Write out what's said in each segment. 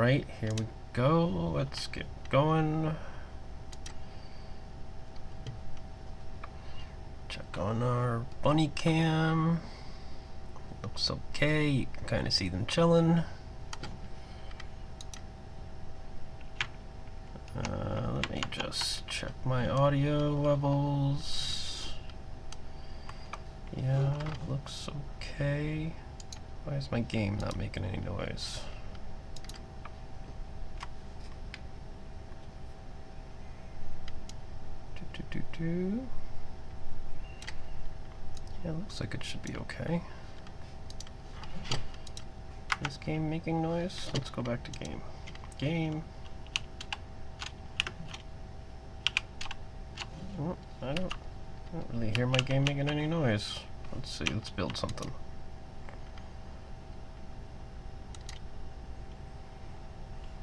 Alright, here we go. Let's get going. Check on our bunny cam. Looks okay. You can kind of see them chilling. Let me just check my audio levels. Yeah, looks okay. Why is my game not making any noise? Yeah, looks like it should be okay. Is game making noise? Let's go back to game. Game. Oh, I don't really hear my game making any noise. Let's see, let's build something.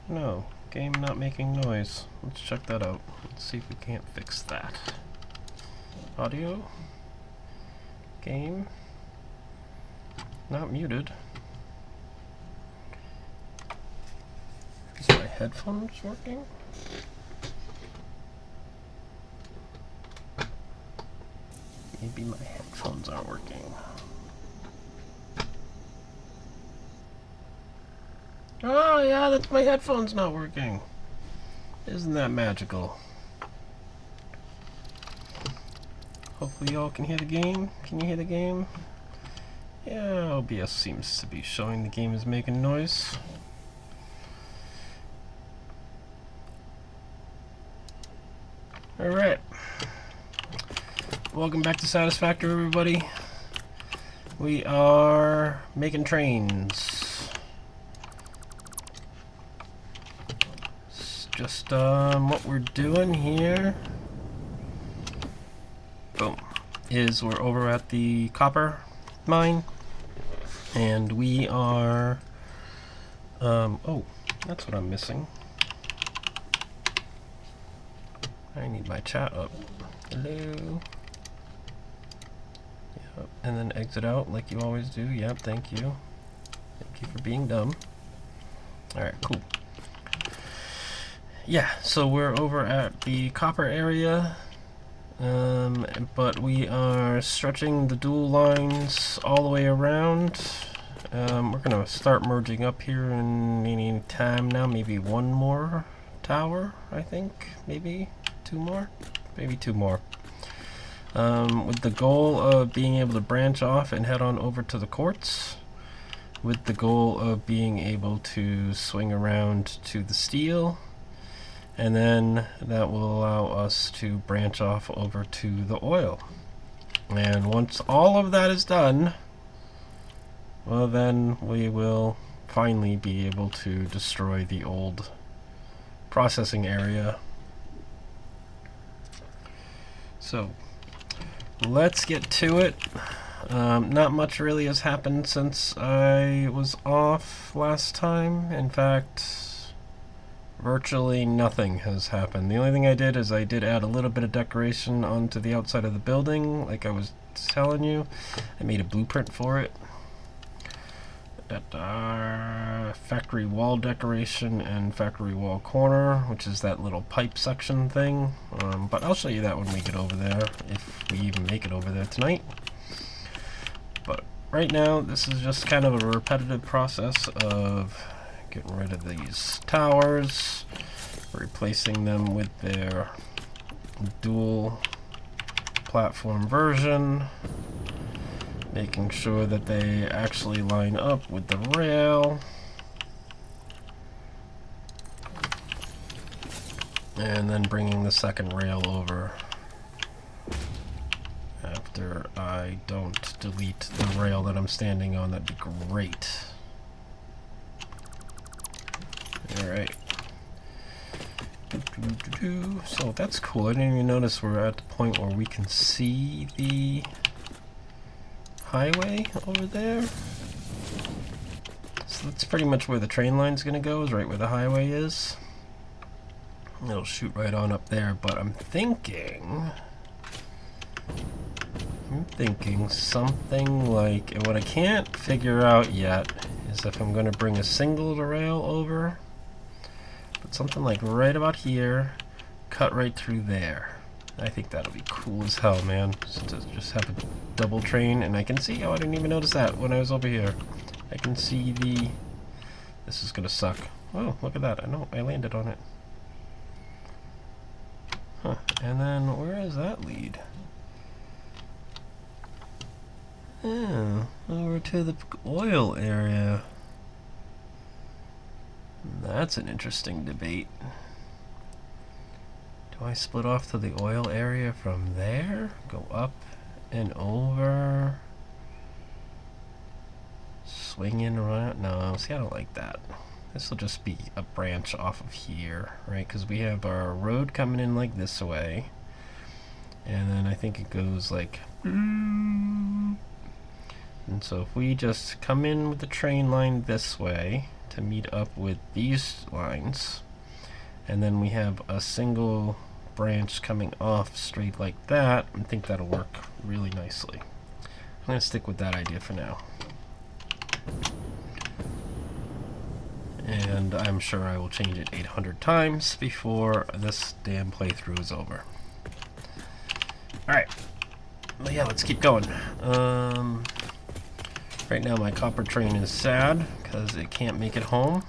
No, game not making noise. Let's check that out. Let's see if we can't fix that. Audio. Game. Not muted. Is my headphones working? Maybe my headphones aren't working. Oh yeah, that's my headphones not working. Isn't that magical? Hopefully y'all can hear the game. Can you hear the game? Yeah, OBS seems to be showing the game is making noise. Alright. Welcome back to Satisfactory, everybody. We are making trains. It's just what we're doing here. Boom. Is we're over at the copper mine, and we are oh, that's what I'm missing. I need my chat up. Hello. Yep, and then exit out like you always do. Yep, thank you. Thank you for being dumb. Alright, cool. Yeah, so we're over at the copper area. But we are stretching the dual lines all the way around. We're gonna start merging up here in any time now. Maybe one more tower, I think. Maybe two more. Maybe two more. With the goal of being able to branch off and head on over to the quartz. With the goal of being able to swing around to the steel. And then that will allow us to branch off over to the oil. And once all of that is done, well, then we will finally be able to destroy the old processing area. So let's get to it. Not much really has happened since I was off last time. In fact, virtually nothing has happened. The only thing I did is I did add a little bit of decoration onto the outside of the building, like I was telling you. I made a blueprint for it. That factory wall decoration and factory wall corner, which is that little pipe section thing. But I'll show you that when we get over there, if we even make it over there tonight. But right now, this is just kind of a repetitive process of getting rid of these towers, replacing them with their dual platform version, making sure that they actually line up with the rail, and then bringing the second rail over after I don't delete the rail that I'm standing on. That'd be great. Alright. So that's cool. I didn't even notice we're at the point where we can see the highway over there. So that's pretty much where the train line's gonna go, is right where the highway is. It'll shoot right on up there, but I'm thinking something like, and what I can't figure out yet is if I'm gonna bring a single rail over Put something like right about here, cut right through there. I think that'll be cool as hell, man. Just have a double train, and I can see, oh, I didn't even notice that when I was over here. I can see the... This is gonna suck. Oh, look at that. I know, I landed on it. Huh, and then where does that lead? Oh, over to the oil area. That's an interesting debate. Do I split off to the oil area from there? Go up and over? Swinging around? No, see, I don't like that. This will just be a branch off of here, right? Because we have our road coming in like this way. And then I think it goes like... And so if we just come in with the train line this way to meet up with these lines, and then we have a single branch coming off straight like that, I think that'll work really nicely. I'm going to stick with that idea for now. And I'm sure I will change it 800 times before this damn playthrough is over. Alright. But yeah, let's keep going. Right now my copper train is sad because it can't make it home.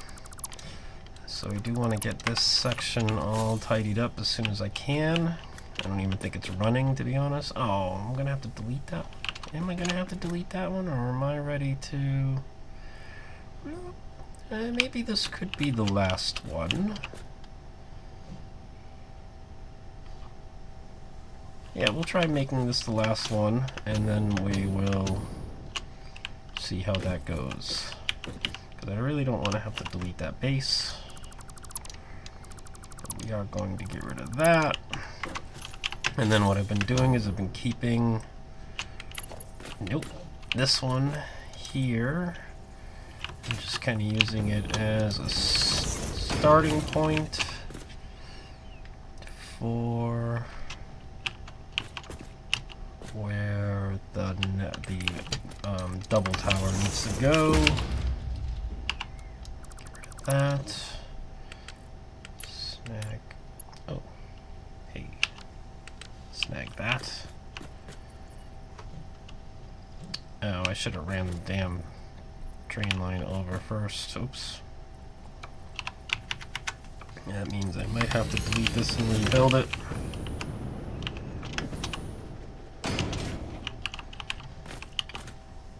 So we do want to get this section all tidied up as soon as I can. I don't even think it's running, to be honest. Oh, I'm going to have to delete that. Am I going to have to delete that one, or am I ready to... maybe this could be the last one. Yeah, we'll try making this the last one, and then we will see how that goes. Because I really don't want to have to delete that base. We are going to get rid of that. And then what I've been doing is I've been keeping this one here. I'm just kind of using it as a starting point for where the double tower needs to go. Get rid of that. Snag. Oh, hey. Snag that. Oh, I should have ran the damn train line over first. Oops. That means I might have to delete this and rebuild it.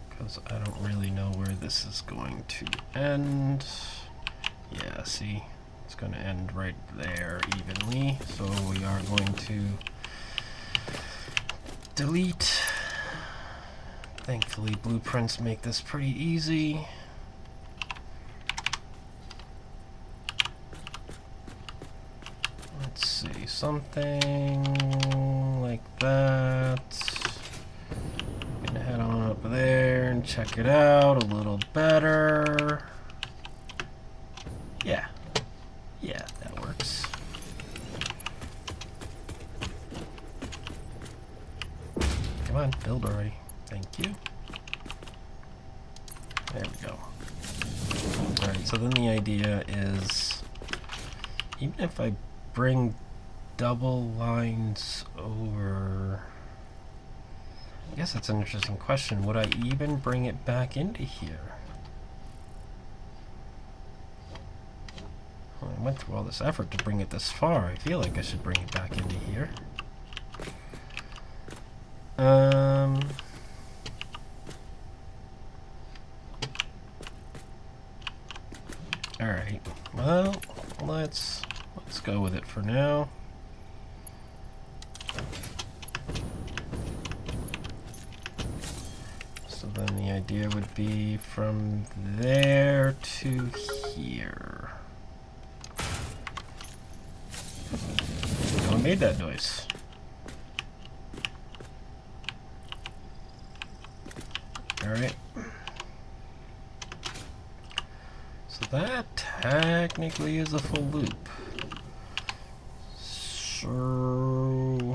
Because I don't really know where this is going to end. Yeah, see? It's going to end right there evenly. So we are going to delete. Thankfully, blueprints make this pretty easy. Let's see, something like that. I'm gonna head on up there and check it out a little better. Yeah. Yeah, that works. Come on, build already. Thank you. There we go. Alright, so then the idea is, even if I bring double lines over, I guess that's an interesting question. Would I even bring it back into here? Well, I went through all this effort to bring it this far. I feel like I should bring it back into here. Alright, well, let's go with it for now. So then the idea would be from there to here. What made that noise? Alright. So that technically is a full loop. So...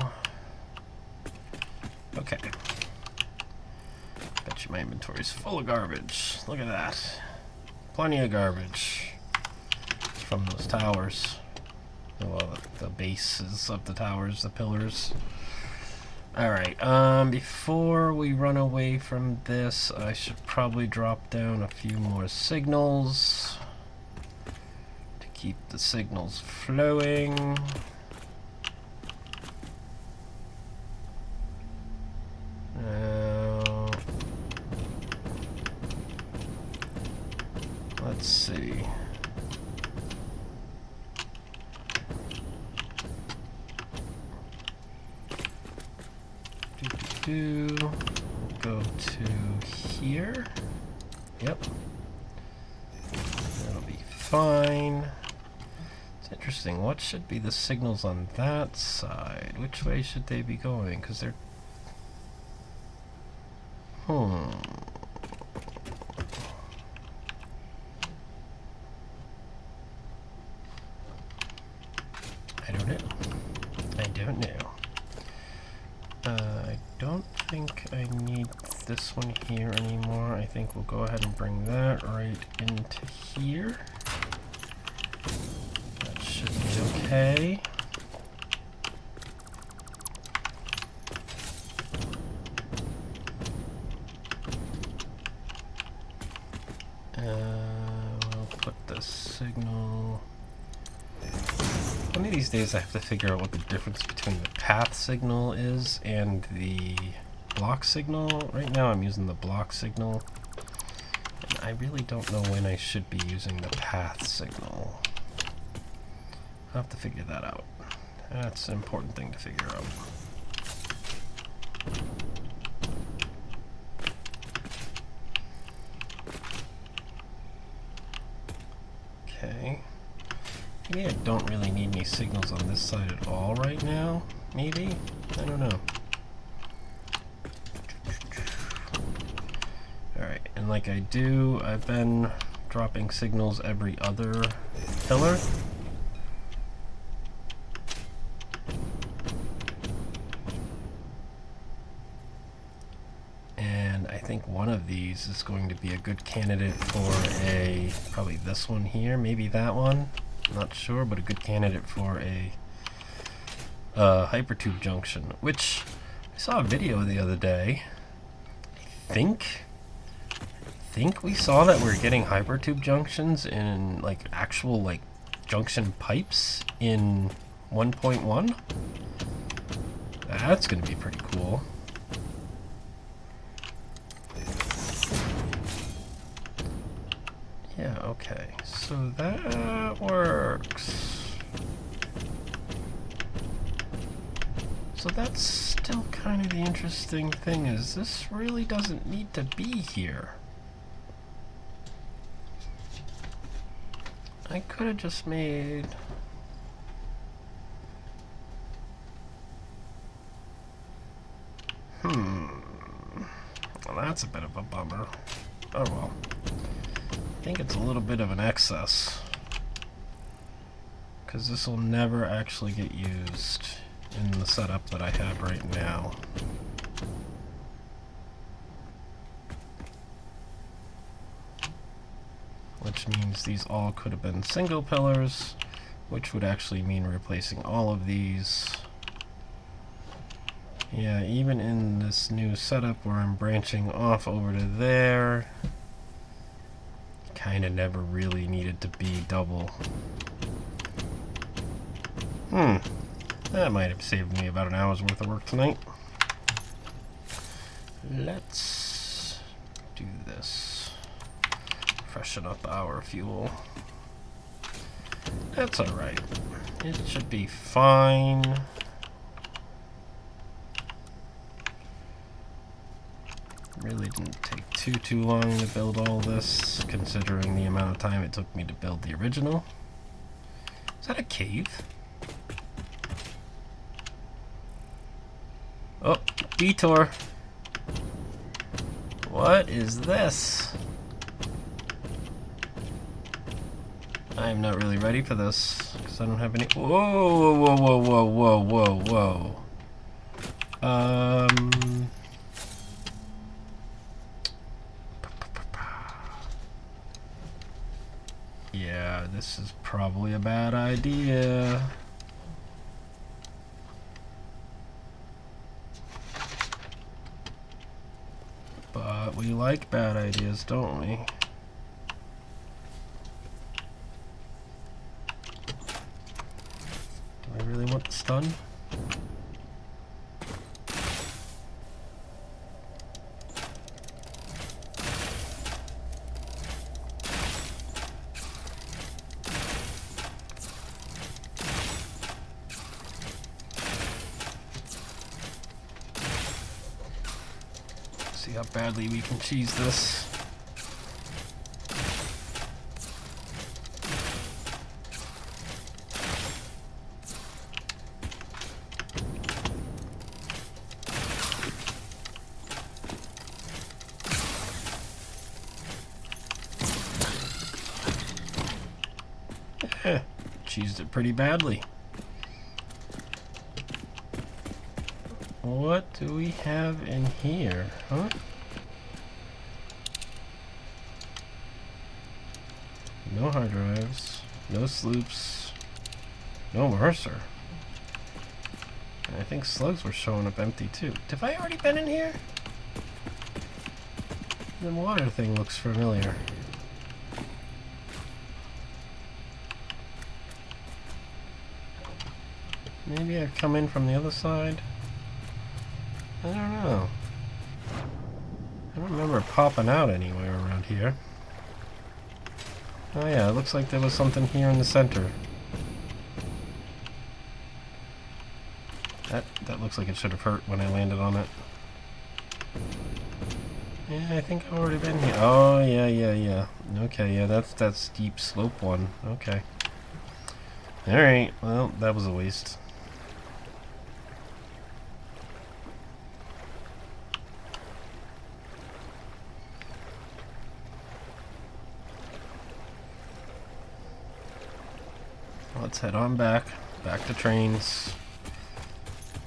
okay. Bet you my inventory's full of garbage. Look at that. Plenty of garbage. from those towers. Well, the bases of the towers, the pillars. Alright, before we run away from this, I should probably drop down a few more signals to keep the signals flowing. Now, let's see. Go to here. Yep. That'll be fine. It's interesting. What should be the signals on that side? Which way should they be going? Because they're... I don't know. I don't know. I don't think I need this one here anymore. I think we'll go ahead and bring that right into here. That should be okay. We'll put the signal... One of these days I have to figure out what the difference between the path signal is and the block signal. Right now I'm using the block signal, and I really don't know when I should be using the path signal. I'll have to figure that out. That's an important thing to figure out. Okay. Maybe I don't really need any signals on this side at all right now. Maybe? I don't know. Alright, and like I do, I've been dropping signals every other pillar. And I think one of these is going to be a good candidate for probably this one here, maybe that one. Not sure, but a good candidate for a hypertube junction, which I saw a video the other day. I think we saw that we're getting hypertube junctions in like actual like junction pipes in 1.1. That's gonna be pretty cool. Yeah, okay, so that works. So that's still kind of the interesting thing, is this really doesn't need to be here. I could have just made... Well, that's a bit of a bummer. Oh well. I think it's a little bit of an excess, because this will never actually get used in the setup that I have right now. Which means these all could have been single pillars, which would actually mean replacing all of these. Yeah, even in this new setup where I'm branching off over to there, kind of never really needed to be double. That might have saved me about an hour's worth of work tonight. Let's do this. Freshen up our fuel. That's alright. It should be fine. Really didn't take too long to build all this, considering the amount of time it took me to build the original. Is that a cave? Oh, detour. What is this? I'm not really ready for this, because I don't have any... Whoa, whoa, whoa, whoa, whoa, whoa, whoa. Yeah, this is probably a bad idea. But we like bad ideas, don't we? Do I really want the stun? See how badly we can cheese this. Cheesed it pretty badly. What do we have in here, huh? No hard drives, no sloops, no Mercer. And I think slugs were showing up empty too. Have I already been in here? The water thing looks familiar. Maybe I've come in from the other side? I don't know. I don't remember popping out anywhere around here. Oh yeah, it looks like there was something here in the center. That looks like it should have hurt when I landed on it. Yeah, I think I've already been here. Oh yeah. Okay, yeah, that's steep slope one. Okay. Alright, well, that was a waste. Let's head on back to trains.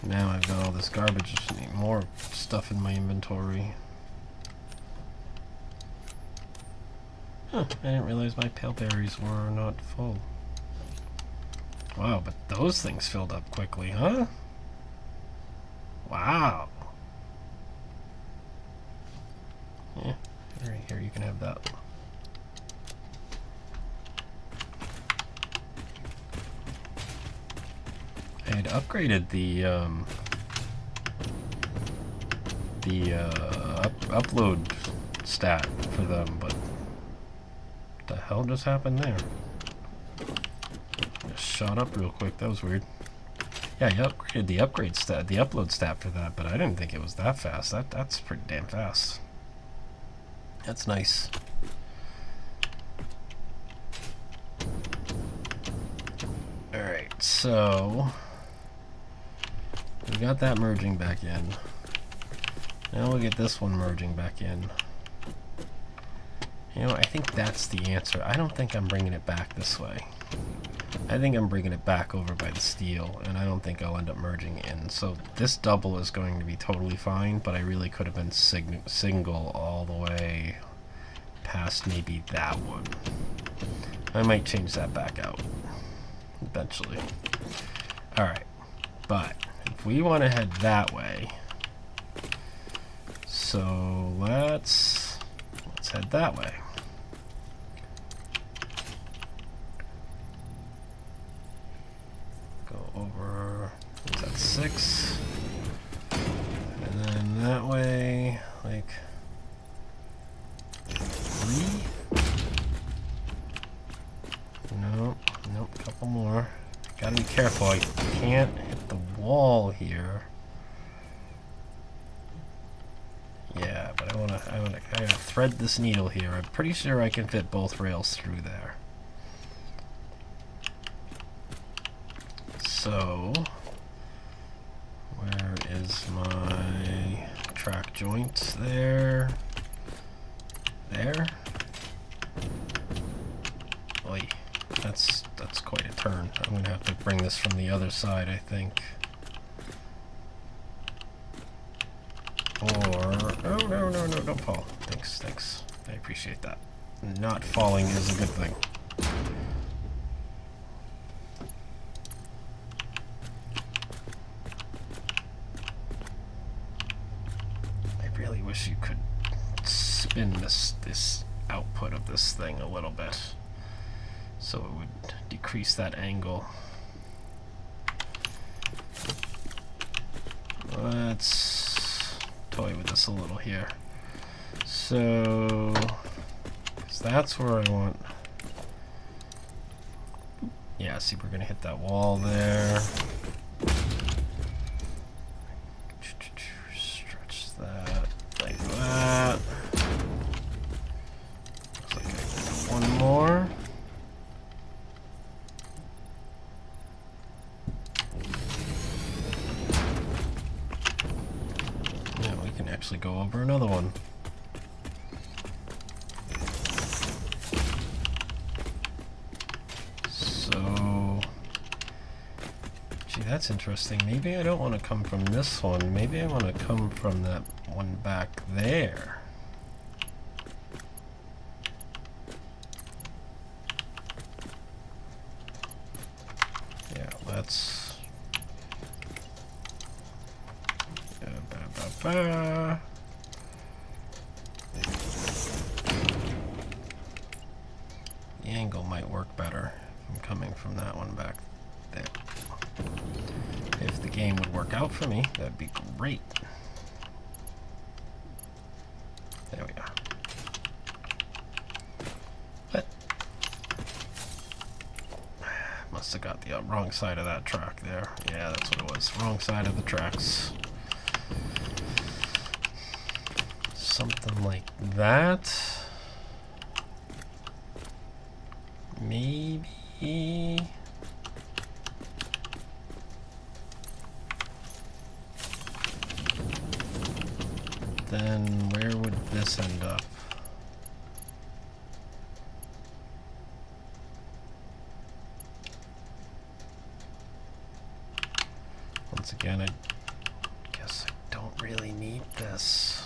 Now I've got all this garbage, just need more stuff in my inventory. Huh, I didn't realize my pale berries were not full. Wow, but those things filled up quickly, huh? Wow. Yeah, here you can have that. I had upgraded the upload stat for them, but what the hell just happened there? Just shot up real quick. That was weird. Yeah, you upgraded the upload stat for that, but I didn't think it was that fast. That's pretty damn fast. That's nice. All right, so. We got that merging back in. Now we'll get this one merging back in. You know, I think that's the answer. I don't think I'm bringing it back this way. I think I'm bringing it back over by the steel, and I don't think I'll end up merging in. So this double is going to be totally fine, but I really could have been single all the way past maybe that one. I might change that back out eventually. Alright, but if we want to head that way, so let's head that way. Go over, is that 6? And then that way, like 3? Nope, couple more. Gotta be careful, I can't hit the wall here. Yeah, but I gotta thread this needle here. I'm pretty sure I can fit both rails through there. So, where is my track joint? There. Oy, that's quite a turn. I'm gonna have to bring this from the other side, I think. Or, oh, no, don't fall. Thanks. I appreciate that. Not falling is a good thing. spin this output of this thing a little bit, so it would decrease that angle. Let's toy with this a little here. So, 'cause that's where I want. Yeah, see, we're gonna hit that wall there. Stretch that like that. Looks like I can do one more. Yeah, we can actually go over another one. That's interesting. Maybe I don't want to come from this one. Maybe I want to come from that one back there. Yeah, let's... The angle might work better if I'm coming from that one back there. If the game would work out for me, that'd be great. There we are. What? Must have got the wrong side of that track there. Yeah, that's what it was. Wrong side of the tracks. Something like that. Maybe... Then where would this end up? Once again, I guess I don't really need this.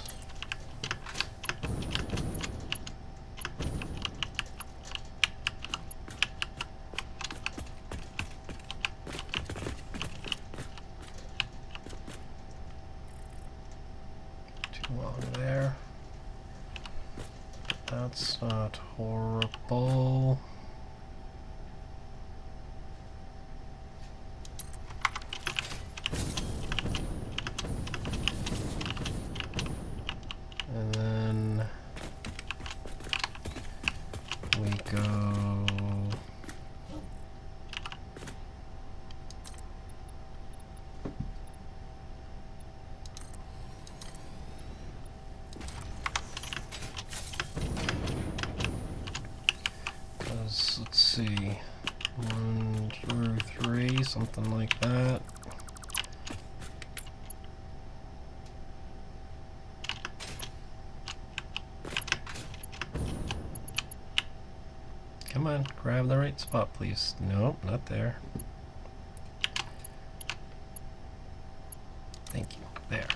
There. That's not horrible. And then we go let's see, 1, 2, 3, something like that. Come on, grab the right spot, please. Nope, not there. Thank you. There.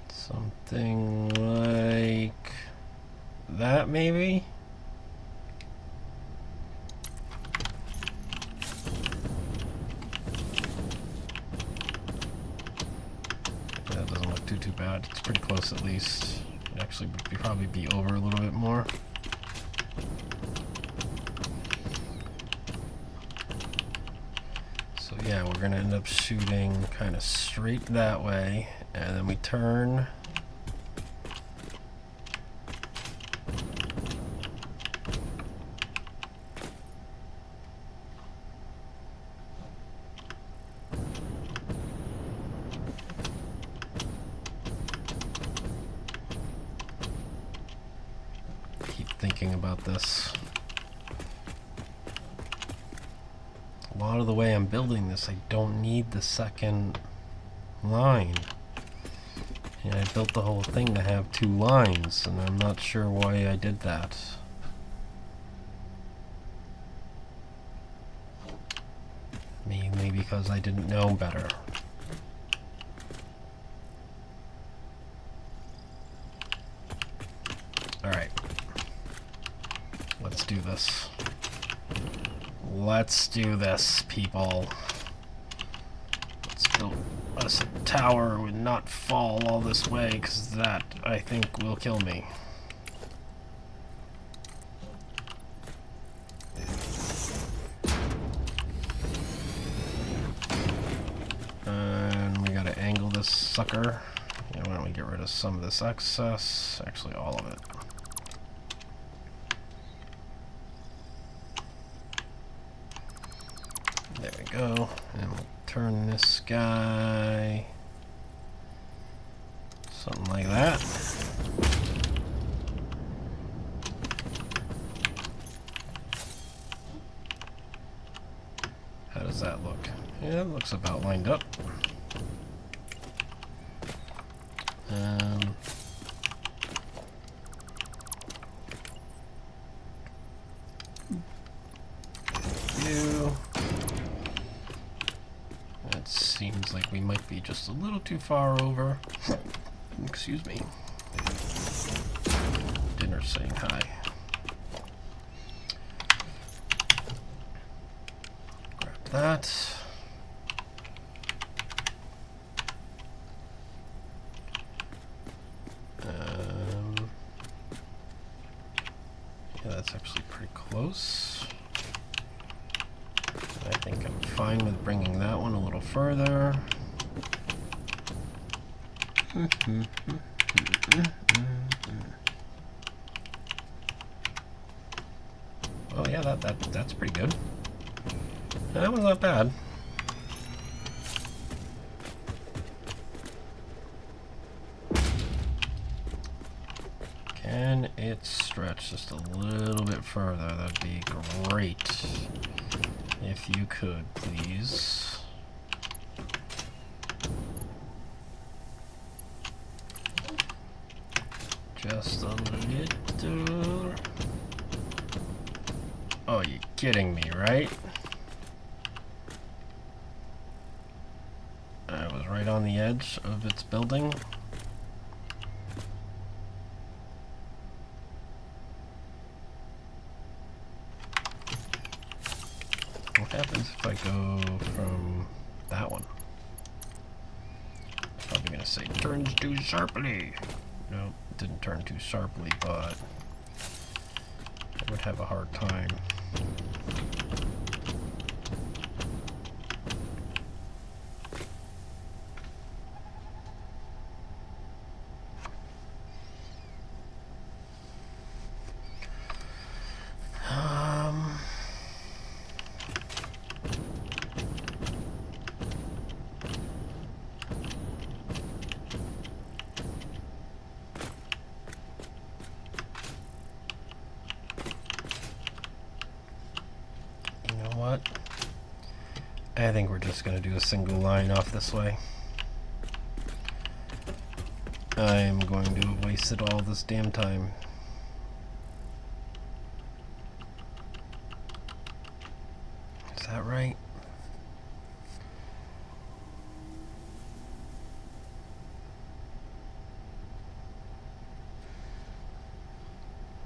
Something like that, maybe? That doesn't look too bad. It's pretty close at least. It actually would probably be over a little bit more. So yeah, we're gonna end up shooting kind of straight that way, and then we turn. Thinking about this. A lot of the way I'm building this, I don't need the second line. And I built the whole thing to have 2 lines, and I'm not sure why I did that. Mainly because I didn't know better. Alright. Let's do this. Let's do this, people. Let's build a tower and not fall all this way, because that, I think, will kill me. And we gotta angle this sucker. Yeah, why don't we get rid of some of this excess? Actually, all of it. There we go. And we'll turn this guy something like that. How does that look? Yeah, it looks about lined up. It seems like we might be just a little too far over. Excuse me. Dinner's saying hi. Grab that. Yeah, that's actually pretty close. I think I'm fine with bringing that one a little further. Oh yeah, that's pretty good. That one's not bad. Can it stretch just a little bit further? That'd be great. If you could, please. Just a little. Oh, you're kidding me, right? I was right on the edge of its building. What happens if I go from that one? Probably gonna say turns too sharply. No, it didn't turn too sharply, but I would have a hard time. What? I think we're just going to do a single line off this way. I'm going to have wasted all this damn time. Is that right?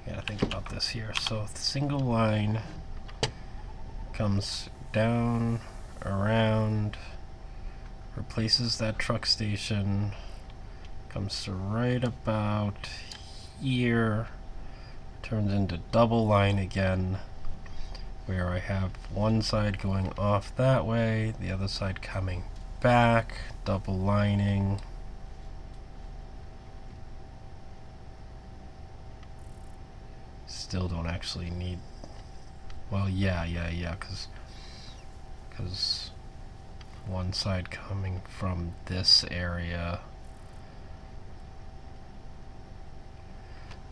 Gotta think about this here. So the single line comes down, around, replaces that truck station, comes to right about here, turns into double line again, where I have one side going off that way, the other side coming back, double lining. Still don't actually need. Well, yeah, because one side coming from this area,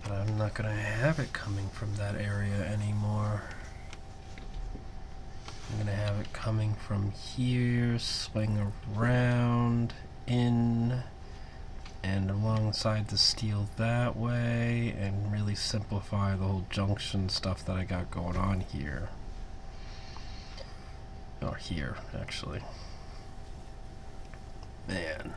but I'm not going to have it coming from that area anymore. I'm going to have it coming from here, swing around, in, and alongside the steel that way, and really simplify the whole junction stuff that I got going on here. Or here, actually. Man.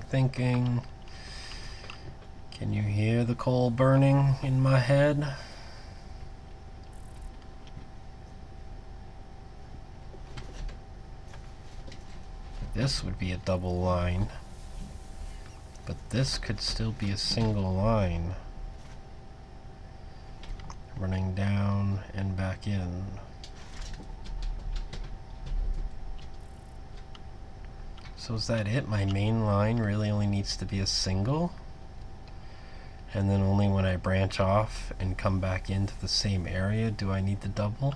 Thinking. Can you hear the coal burning in my head? This would be a double line, but this could still be a single line running down and back in. So is that it? My main line really only needs to be a single? And then only when I branch off and come back into the same area do I need the double?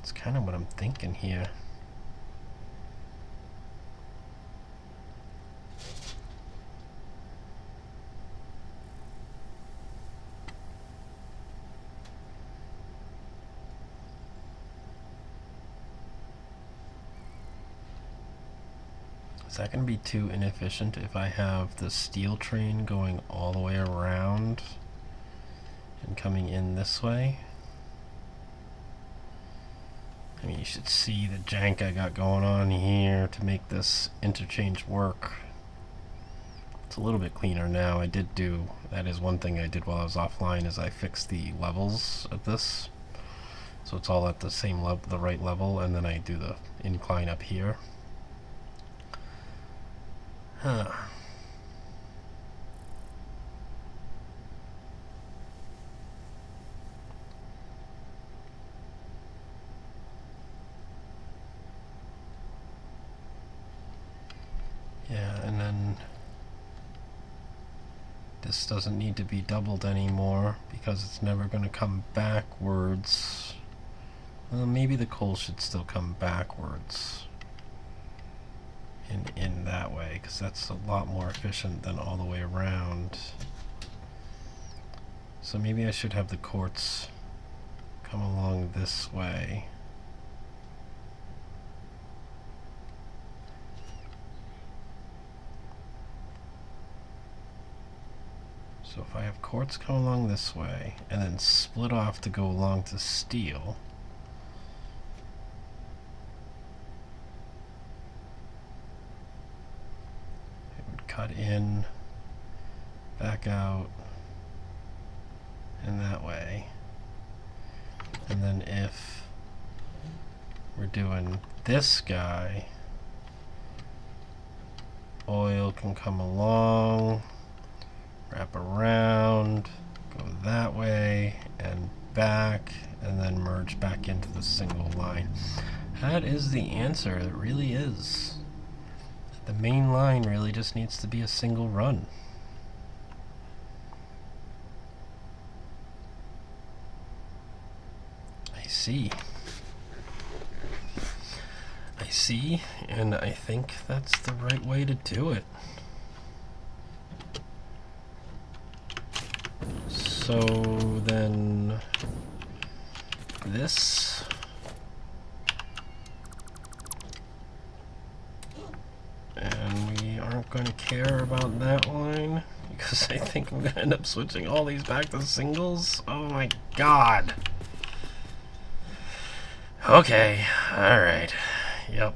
It's kind of what I'm thinking here. Is that going to be too inefficient if I have the steel train going all the way around and coming in this way? I mean, you should see the jank I got going on here to make this interchange work. It's a little bit cleaner now. That is one thing I did while I was offline, is I fixed the levels of this. So it's all at the same level, the right level, and then I do the incline up here. Huh. Yeah, and then this doesn't need to be doubled anymore because it's never going to come backwards. Well, maybe the coal should still come backwards in that way, because that's a lot more efficient than all the way around. So maybe I should have the quartz come along this way. So if I have quartz come along this way and then split off to go along to steel, cut in, back out, and that way. And then if we're doing this guy, oil can come along, wrap around, go that way, and back, and then merge back into the single line. That is the answer. It really is. The main line really just needs to be a single run. I see. I see, and I think that's the right way to do it. So then this and we aren't going to care about that line because I think I'm going to end up switching all these back to singles. Oh my god. Okay, alright. Yep.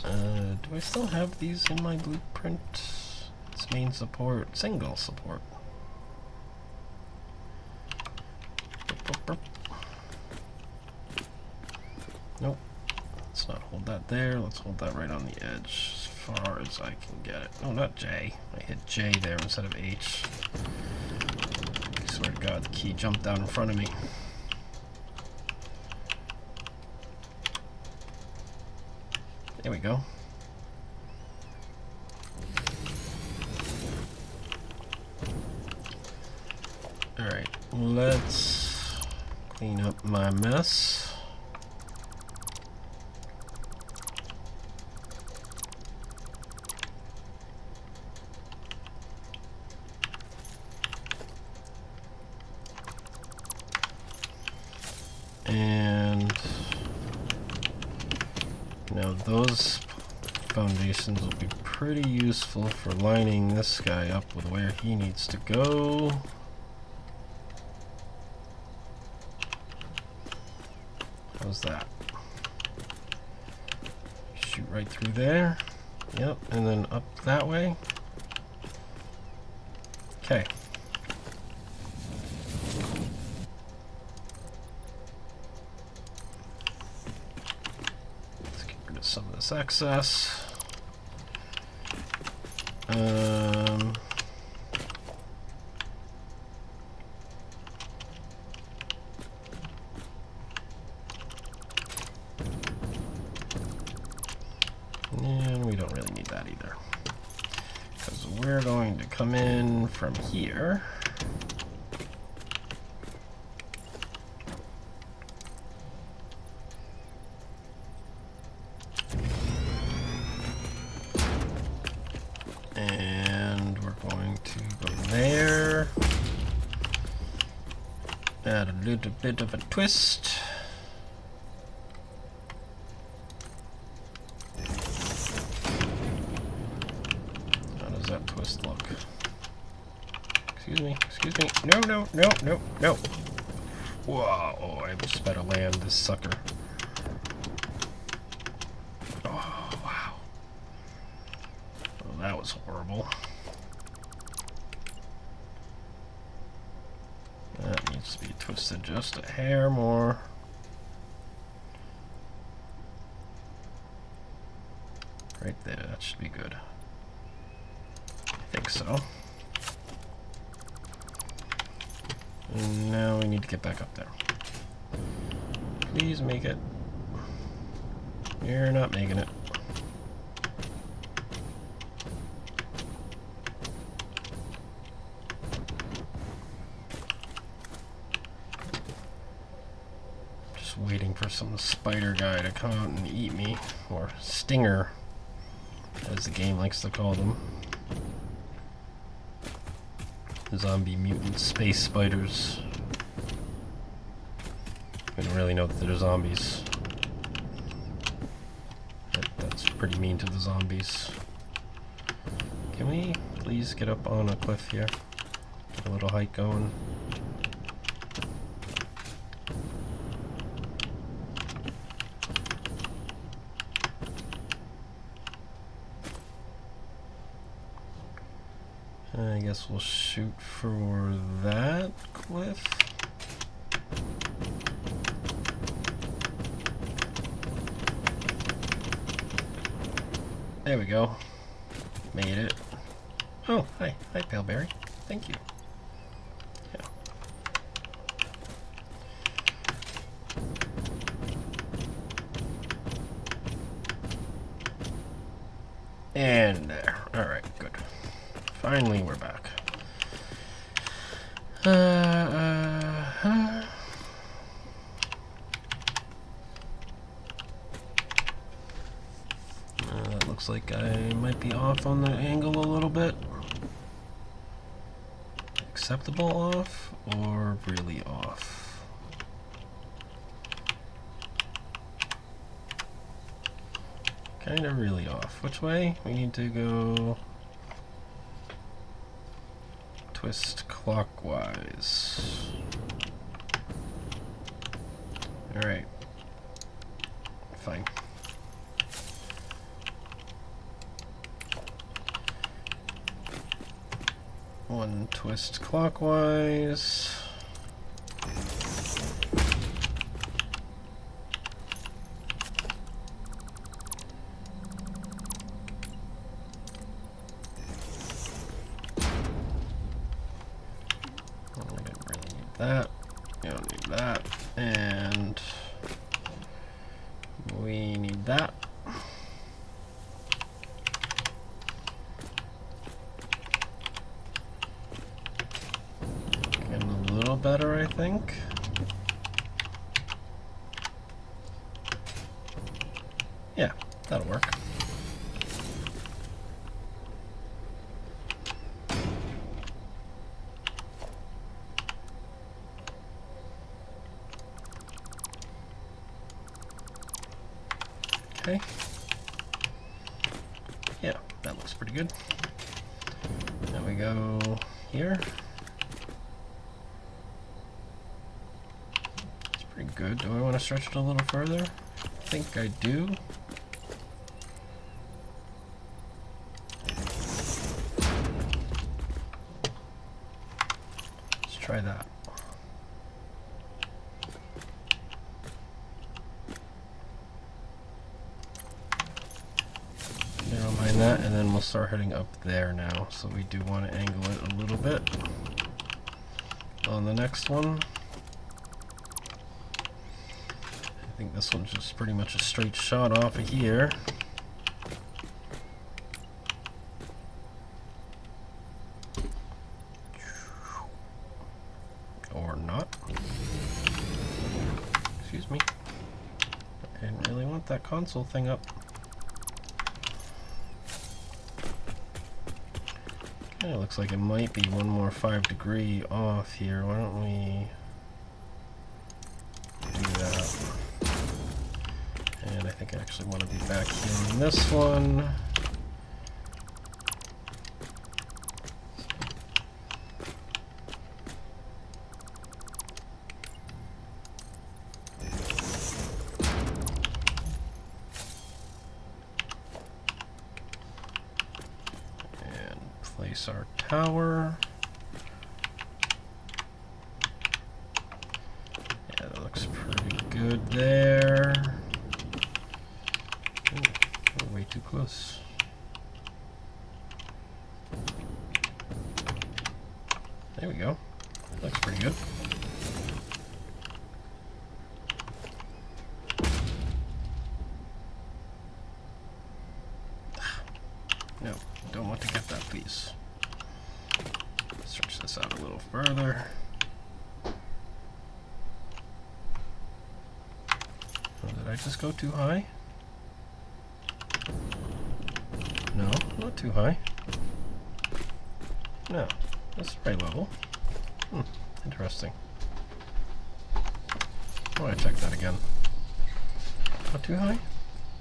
Do I still have these in my blueprint? It's main support, single support. Nope. Let's not hold that there. Let's hold that right on the edge as far as I can get it. Oh, not J. I hit J there instead of H. I swear to God, the key jumped down in front of me. There we go. Alright, let's clean up my mess. And now those foundations will be pretty useful for lining this guy up with where he needs to go. How's that? Shoot right through there. Yep, and then up that way. Okay. Let's get rid of some of this excess. And we don't really need that either, because we're going to come in from here. And we're going to go there. Add a little bit of a twist. How does that twist look? Excuse me, excuse me. No, no, no, no, no. Whoa, oh, I just better land this sucker. Oh, wow. Oh, that was horrible. That needs to be twisted just a hair more. Right there, that should be good. I think so. And now we need to get back up there. Please make it. You're not making it. Just waiting for some spider guy to come out and eat me. Or stinger, as the game likes to call them. Zombie mutant space spiders. I don't really know that they're zombies. That's pretty mean to the zombies. Can we please get up on a cliff here? Get a little hike going. I guess we'll shoot for that cliff. There we go. Made it. Oh, hi. Hi, Paleberry. Thank you. Yeah. And there. Alright, good. Finally, we're back. That looks like I might be off on the angle a little bit. Acceptable off or really off? Kind of really off. Which way? We need to go twist clockwise. Alright. Fine. One twist clockwise. That, you don't need that, and we need that. Getting a little better, I think. Yeah, that'll work. Okay. Yeah, that looks pretty good. Now we go here. It's pretty good. Do I want to stretch it a little further? I think I do. try that. Never mind that, and then we'll start heading up there now. So we do want to angle it a little bit on the next one. I think this one's just pretty much a straight shot off of here. Or not. Excuse me. I didn't really want that console thing up. It looks like it might be one more 5 degree off here. Why don't we do that? And I think I actually want to be back here in this one. Place our tower. Yeah, that looks pretty good there. Ooh, we're way too close. There we go. Looks pretty good. No, don't want to get that piece. Stretch this out a little further. Oh, did I just go too high? No, not too high. No, that's the right level. Interesting. I want to check that again. Not too high?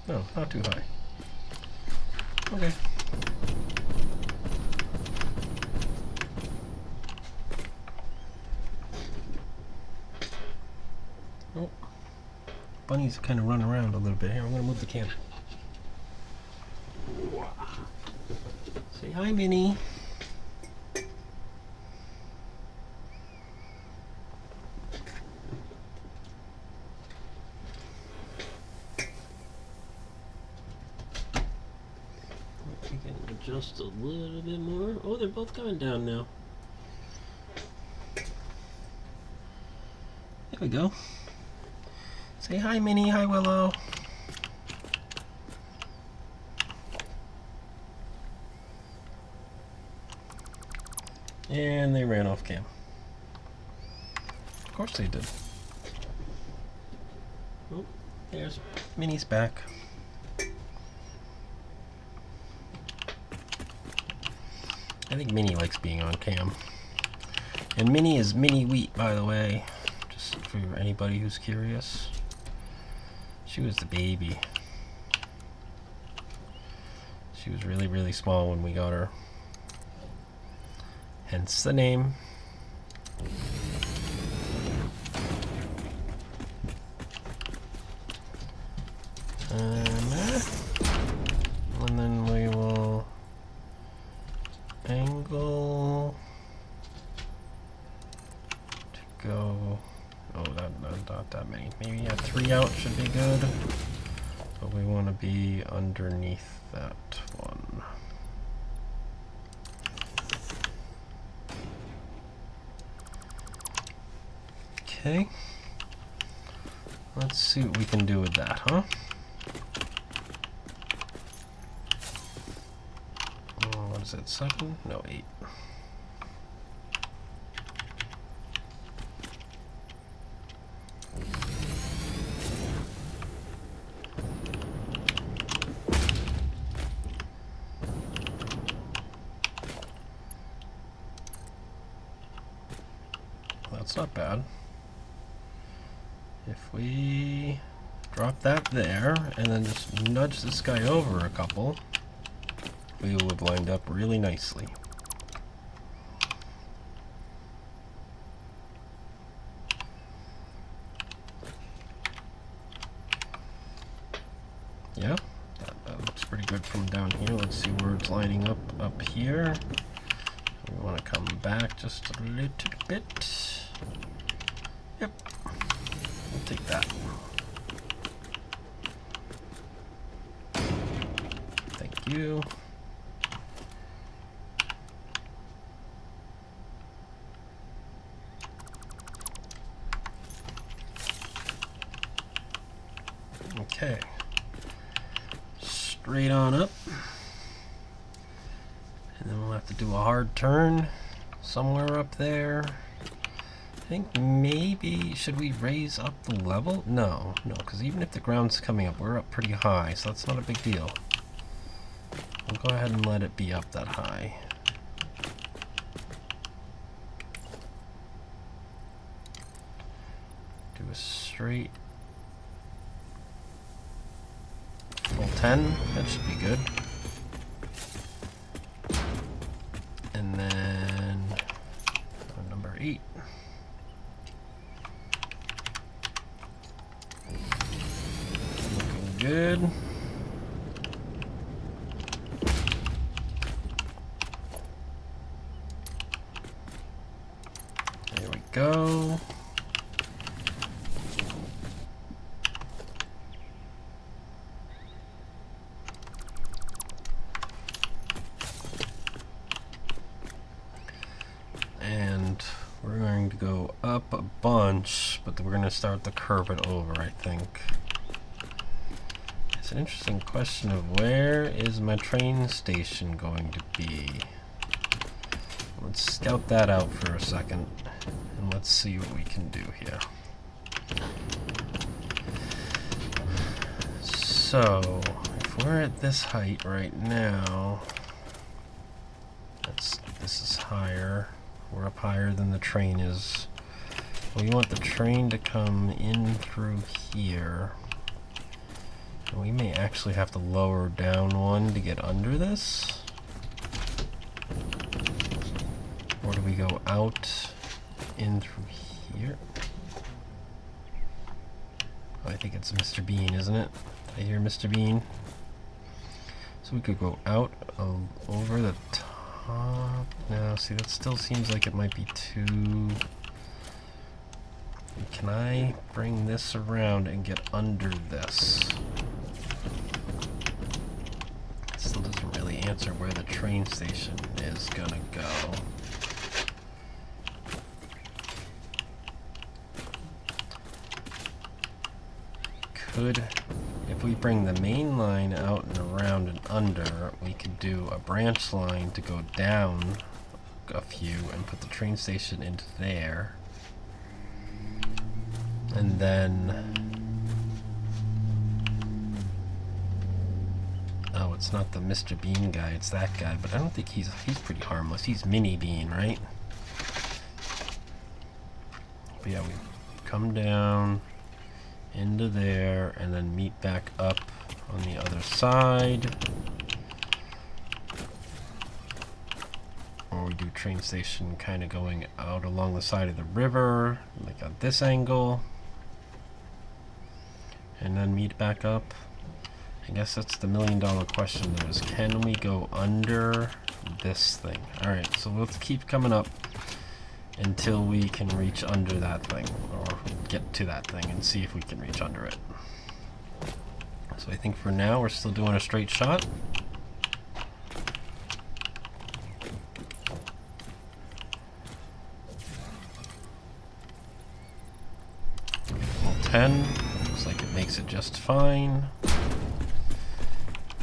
No, not too high. Okay. Oh, bunnies kind of run around a little bit here. I'm going to move the camera. Say hi, Minnie. We can adjust a little bit more. Oh, they're both coming down now. There we go. Say hi, Minnie. Hi, Willow. And they ran off cam. Of course they did. Oh, there's Minnie's back. I think Minnie likes being on cam. And Minnie is Minnie Wheat, by the way. Just for anybody who's curious. She was the baby. She was really, really small when we got her. Hence the name. And then we will angle to go. Oh, not that many. Maybe 3 out should be good. But we want to be underneath that one. Okay. Let's see what we can do with that, huh? What is it, 7? No, 8. That's not bad. If we drop that there and then just nudge this guy over a couple, we will have lined up really nicely. Yeah, that looks pretty good from down here. Let's see where it's lining up here. We want to come back just a little bit. Yep, we'll take that. Thank you. Okay, straight on up, and then we'll have to do a hard turn somewhere up there. I think maybe, should we raise up the level? No, because even if the ground's coming up, we're up pretty high, so that's not a big deal. We'll go ahead and let it be up that high. Do a straight full 10, that should be good. And then number 8. Looking good. There we go. And we're going to go up a bunch, but we're going to start to curve it over, I think. It's an interesting question of where is my train station going to be? Let's scout that out for a second, and let's see what we can do here. So, if we're at this height right now, this is higher. We're up higher than the train is. We want the train to come in through here. And we may actually have to lower down one to get under this. Or do we go out in through here? Oh, I think it's Mr. Bean, isn't it? I hear Mr. Bean. So we could go out over the top. Now, see, that still seems like it might be too... Can I bring this around and get under this? It still doesn't really answer where the train station is gonna go. Could, if we bring the main line out and around and under, we could do a branch line to go down a few and put the train station into there. And then... Oh, it's not the Mr. Bean guy, it's that guy, but I don't think he's pretty harmless. He's Mini Bean, right? But yeah, we come down into there and then meet back up on the other side. Or we do train station kind of going out along the side of the river, like at this angle. And then meet back up. I guess that's the $1,000,000 question though, is can we go under this thing? Alright, so let's keep coming up until we can reach under that thing, or get to that thing and see if we can reach under it. So I think for now we're still doing a straight shot. Full 10, looks like it makes it just fine.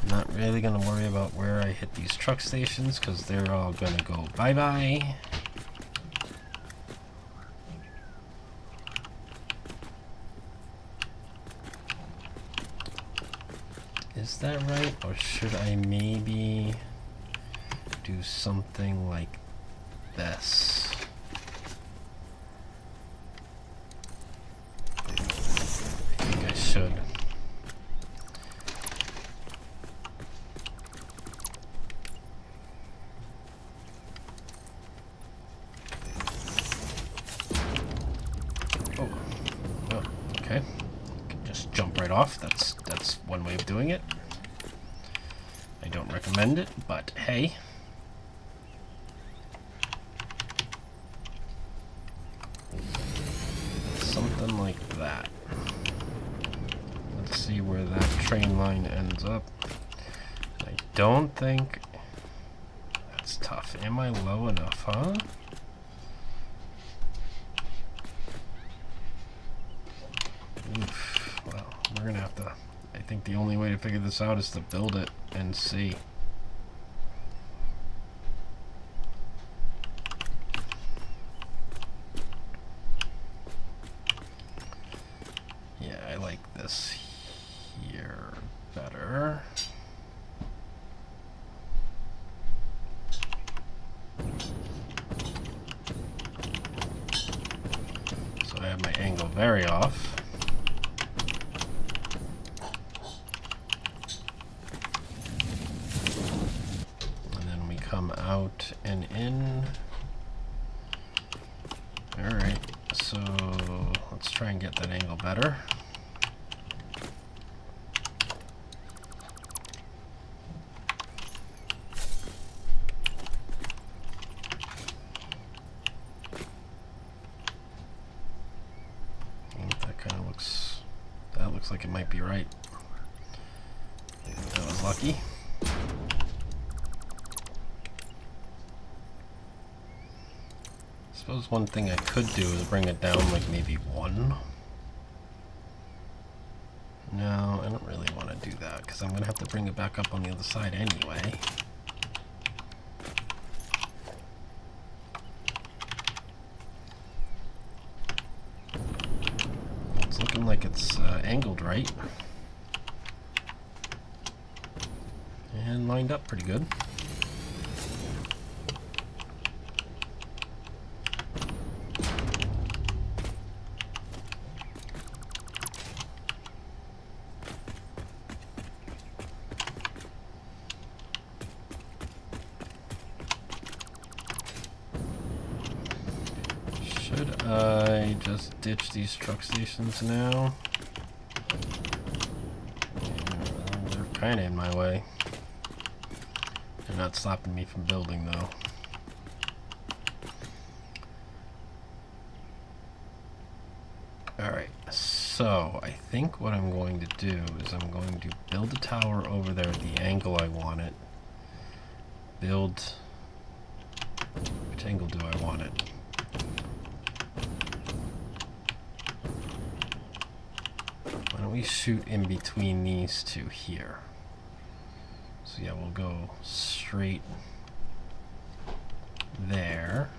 Not really going to worry about where I hit these truck stations because they're all going to go bye-bye. Is that right? Or should I maybe do something like this? I think I should. Oh, well, okay. Can just jump right off. That's one way of doing it. I don't recommend it, but hey. like that. Let's see where that train line ends up. I don't think... That's tough. Am I low enough, huh? Oof. Well, we're gonna have to... I think the only way to figure this out is to build it and see. Yeah, I like this here better. So I have my angle very off. Come out and in. Alright, so let's try and get that angle better. That looks like it might be right. That was lucky. I suppose one thing I could do is bring it down like maybe 1. No, I don't really want to do that because I'm going to have to bring it back up on the other side anyway. It's looking like it's angled right. And lined up pretty good. Should I just ditch these truck stations now? They're kind of in my way. They're not stopping me from building though. Alright, so I think what I'm going to do is I'm going to build a tower over there at the angle I want it. Build... Which angle do I want it? Why don't we shoot in between these two here? So yeah, we'll go straight there.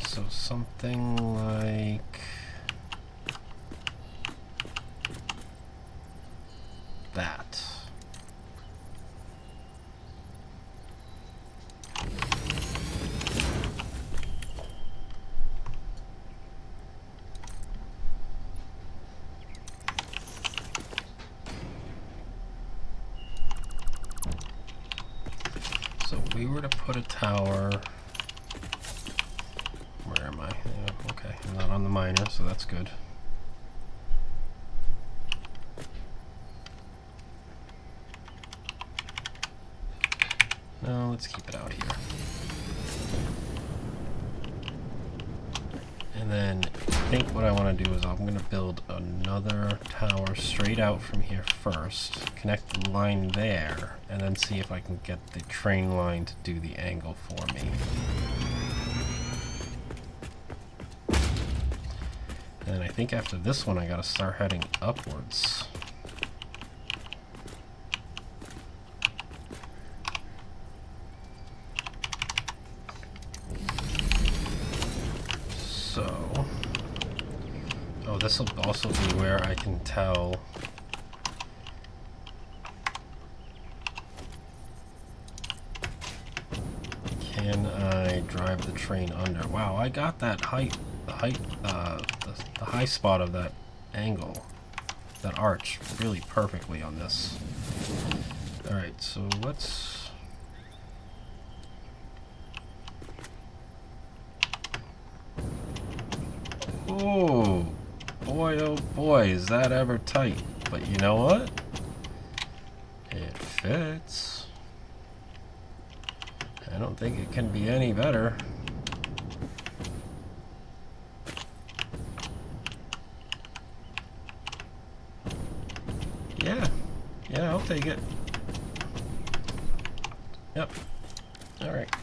So something like that. So if we were to put a tower, where am I? Yeah, okay, I'm not on the miner, so that's good. No, let's keep it out here. And then I think what I want to do is I'm going to build another tower straight out from here first, connect the line there, and then see if I can get the train line to do the angle for me. And I think after this one I gotta start heading upwards. So, oh, this will also be where I can tell can I drive the train under. Wow, I got that the high spot of that angle, that arch, really perfectly on this. Alright, so let's... Oh boy, is that ever tight. But you know what? It fits. I don't think it can be any better. Yeah. Yeah, I'll take it. Yep. Alright.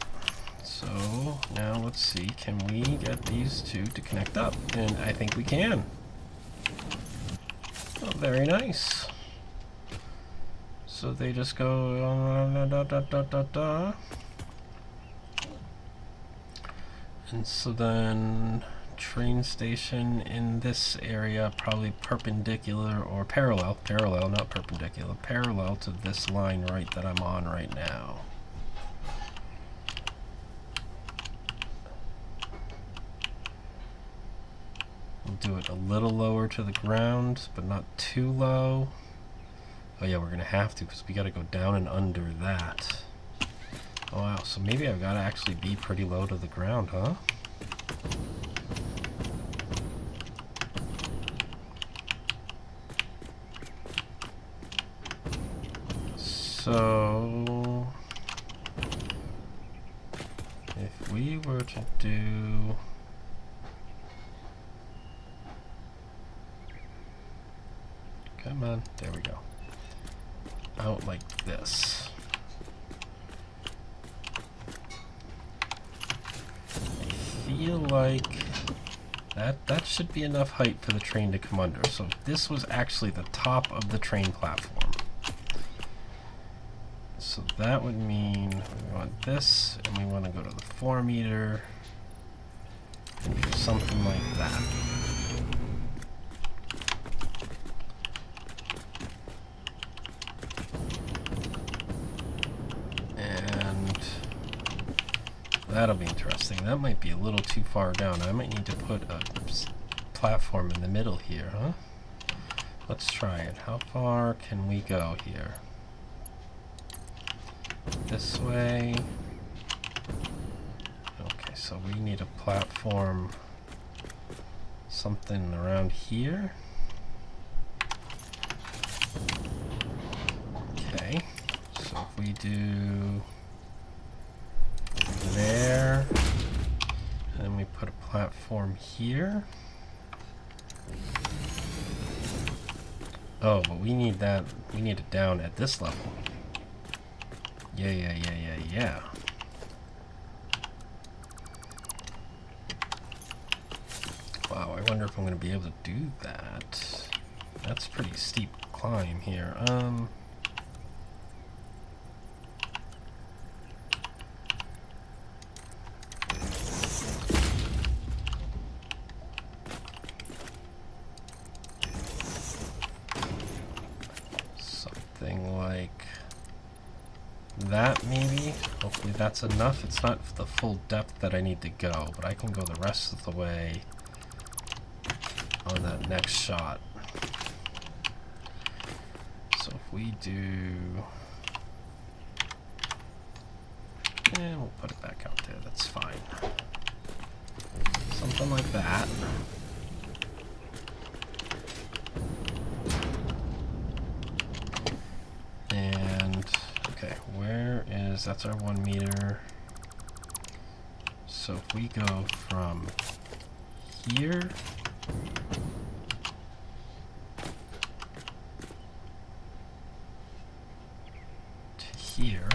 So, now let's see. Can we get these two to connect up? And I think we can. Oh, very nice. So they just go da, da, da, da, da. And so then train station in this area, probably perpendicular or parallel, not perpendicular, parallel to this line right that I'm on right now. We'll do it a little lower to the ground, but not too low. Oh yeah, we're gonna have to, because we gotta go down and under that. Oh wow, so maybe I've gotta actually be pretty low to the ground, huh? So if we were to do come on, there we go. Out like this. I feel like that should be enough height for the train to come under. So this was actually the top of the train platform. So that would mean we want this, and we want to go to the 4 meter and do something like that. And that'll be interesting. That might be a little too far down. I might need to put a platform in the middle here, huh? Let's try it. How far can we go here? This way. Okay, so we need a platform something around here. Okay, so if we do there, and then we put a platform here. Oh, but we need that, we need it down at this level. Yeah. Wow, I wonder if I'm going to be able to do that. That's a pretty steep climb here. Something like that, maybe. Hopefully that's enough. It's not the full depth that I need to go, but I can go the rest of the way on that next shot. So if we do, and we'll put it back out there, that's fine. Something like that. And okay, where is, that's our 1 meter. So if we go from here to here,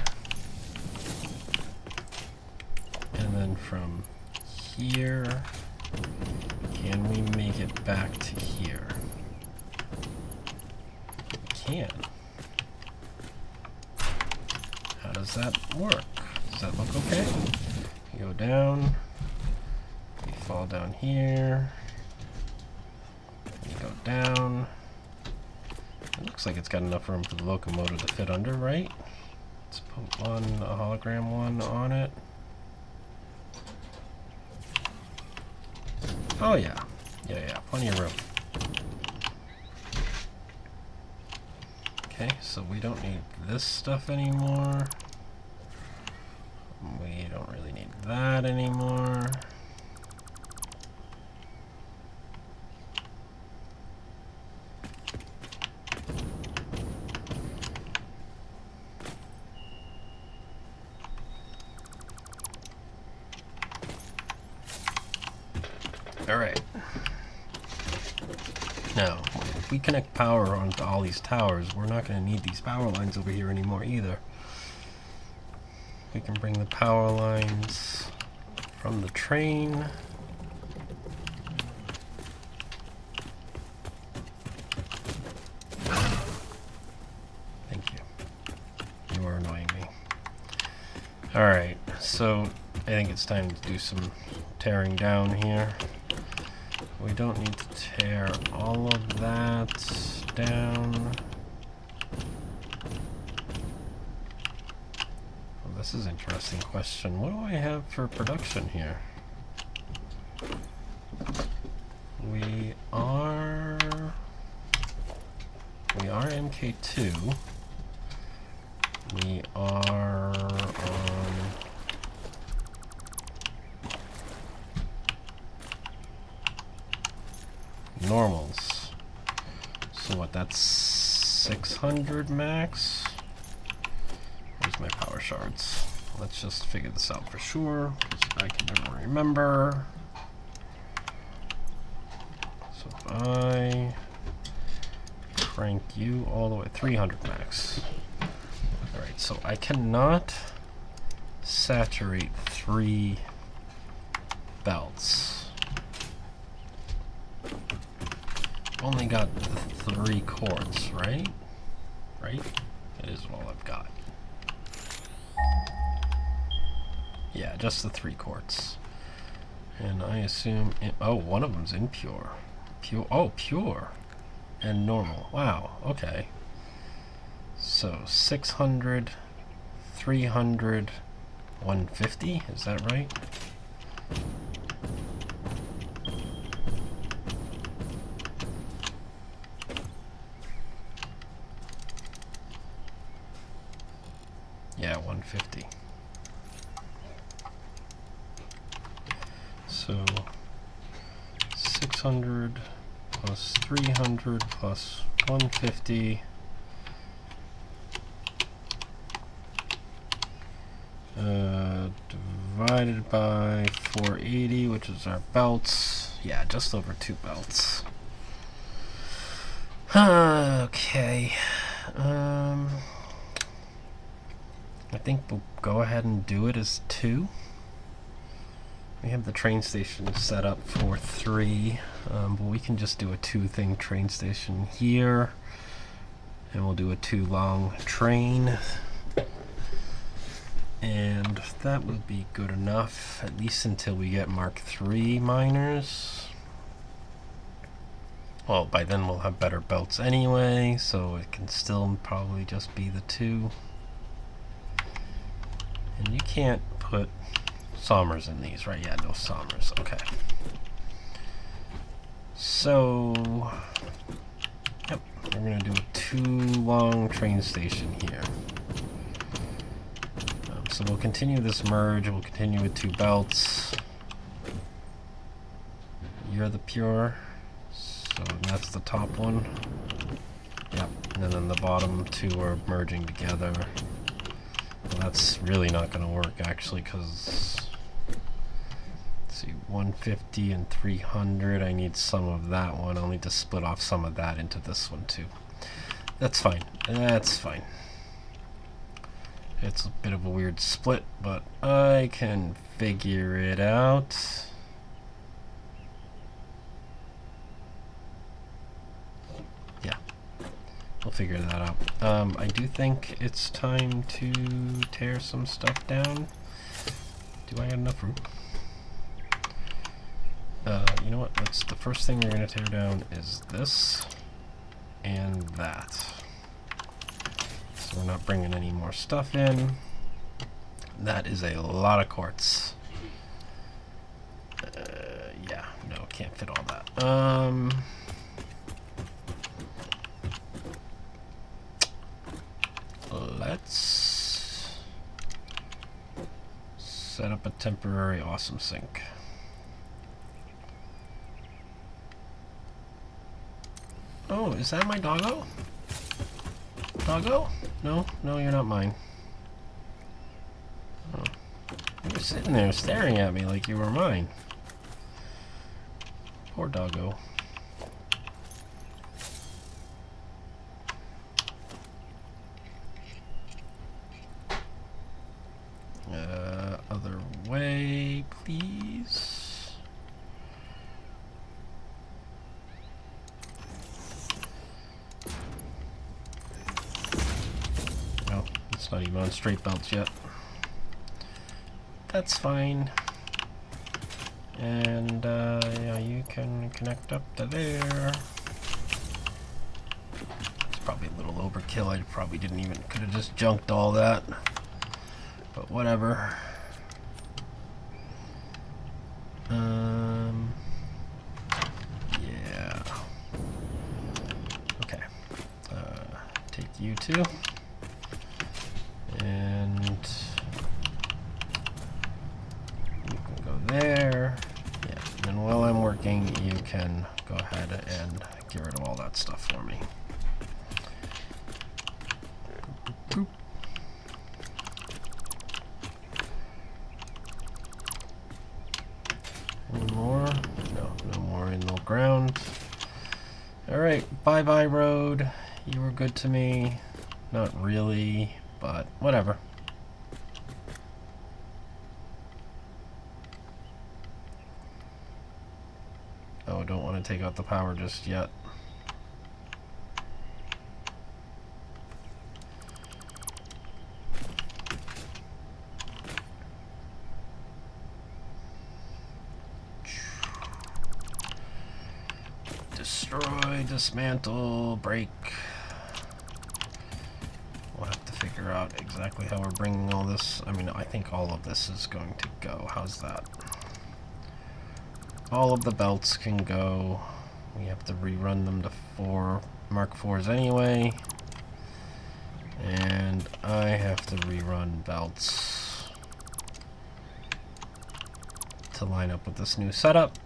and then from here, can we make it back to here? We can. How does that work? Does that look okay? We go down, we fall down here, we go down. It looks like it's got enough room for the locomotive to fit under, right? Let's put a hologram one on it. Oh yeah, plenty of room. Okay, so we don't need this stuff anymore. We don't really need that anymore. Alright. Now, if we connect power onto all these towers, we're not going to need these power lines over here anymore either. We can bring the power lines from the train. Thank you. You are annoying me. Alright, so I think it's time to do some tearing down here. We don't need to tear all of that down. Well, this is an interesting question. What do I have for production here? We are MK2. We are on normals. So what, that's 600 max? Where's my power shards? Let's just figure this out for sure, because I can never remember. So if I crank you all the way, 300 max. Alright, so I cannot saturate 3 belts. Only got the 3 quartz, right? Right? It is all I've got. Yeah, just the 3 quartz. And I assume... oh, one of them's impure. Pure. Oh, pure. And normal. Wow, okay. So, 600, 300, 150? Is that right? Yeah, 150. So 600 plus 300 plus 150 divided by 480, which is our belts. Yeah, just over 2 belts. Okay. I think we'll go ahead and do it as 2. We have the train station set up for 3, but we can just do a 2-thing train station here, and we'll do a 2-long train, and that will be good enough, at least until we get Mark III miners. Well, by then we'll have better belts anyway, so it can still probably just be the 2. And you can't put Sommers in these, right? Yeah, no Sommers. Okay. So, yep, we're going to do a 2-long train station here. So we'll continue this merge. We'll continue with 2 belts. You're the pure. So that's the top one. Yep, and then the bottom 2 are merging together. Well, that's really not going to work, actually, because, let's see, 150 and 300, I need some of that one. I'll need to split off some of that into this one, too. That's fine. That's fine. It's a bit of a weird split, but I can figure it out. Yeah. We'll figure that out. I do think it's time to tear some stuff down. Do I have enough room? You know what? That's the first thing we're going to tear down is this and that. So we're not bringing any more stuff in. That is a lot of quartz. Yeah, no, can't fit all that. Let's set up a temporary awesome sink. Oh, is that my doggo? Doggo? No, no, you're not mine. Oh. You were sitting there staring at me like you were mine. Poor doggo. Other way, please. No, it's not even on straight belts yet. That's fine. And yeah, you can connect up to there. It's probably a little overkill. I probably could have just junked all that. But whatever. Yeah. Okay. Take you two. And you can go there. Yeah. And then while I'm working, you can go ahead and get rid of all that stuff for me. Boop. Any more? No, no more in the ground. Alright, bye-bye road. You were good to me. Not really, but whatever. Oh, don't want to take out the power just yet. Destroy, dismantle, break. We'll have to figure out exactly how we're bringing all this. I mean, I think all of this is going to go. How's that? All of the belts can go. We have to rerun them to Mark 4s anyway. And I have to rerun belts to line up with this new setup.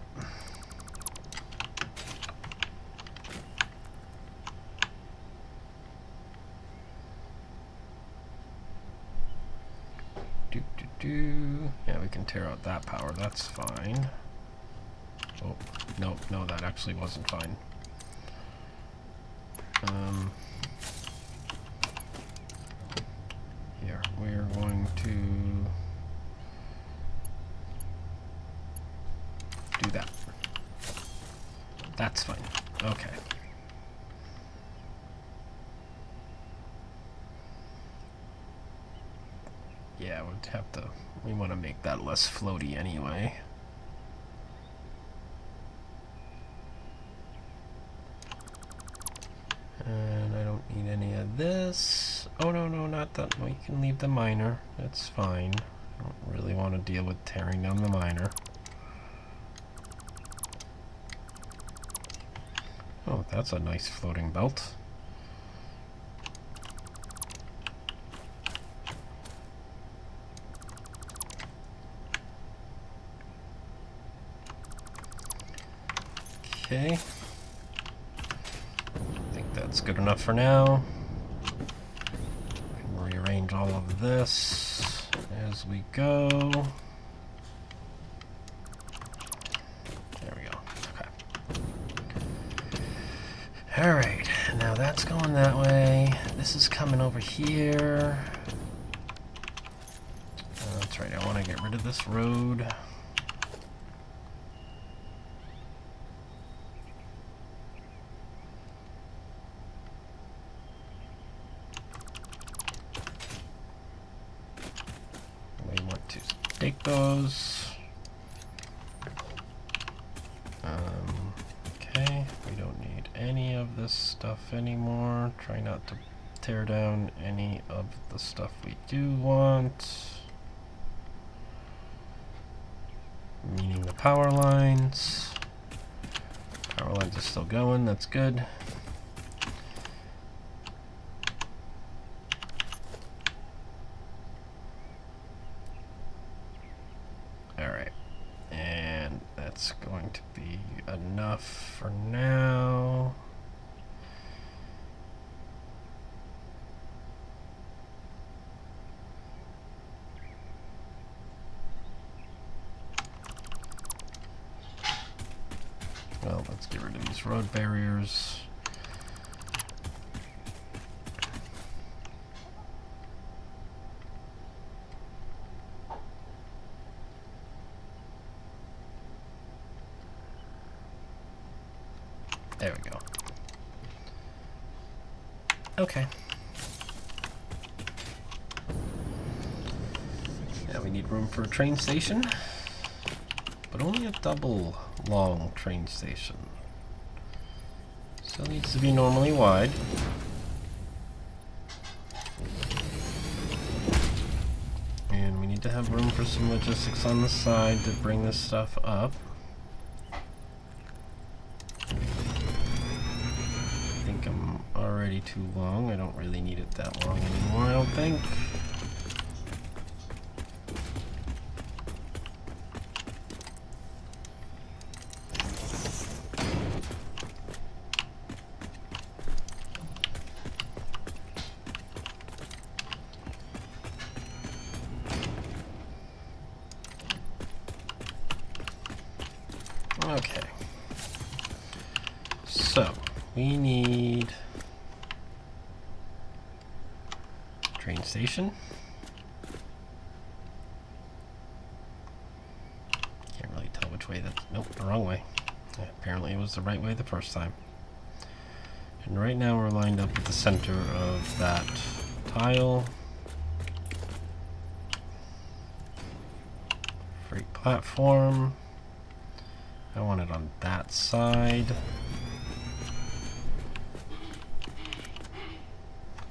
Yeah, we can tear out that power. That's fine. Oh, no, that actually wasn't fine. Here, we're going to do that. That's fine. Okay. Yeah, we want to make that less floaty anyway. And I don't need any of this. Oh, no, not that. No, you can leave the miner. That's fine. I don't really want to deal with tearing down the miner. Oh, that's a nice floating belt. Okay. I think that's good enough for now. We can rearrange all of this as we go. There we go. Okay. Alright, now that's going that way. This is coming over here. That's right, I want to get rid of this road. Take those. Okay, we don't need any of this stuff anymore. Try not to tear down any of the stuff we do want. Meaning the power lines. Power lines are still going, that's good. Going to be enough for now. Well, let's get rid of these road barriers. There we go. Okay. Yeah, we need room for a train station, but only a double long train station. So it needs to be normally wide. And we need to have room for some logistics on the side to bring this stuff up. Already too long. I don't really need it that long anymore, I don't think. Okay. So, we need train station. Can't really tell which way that's... Nope, the wrong way. Yeah, apparently it was the right way the first time. And right now we're lined up at the center of that tile. Freight platform. I want it on that side.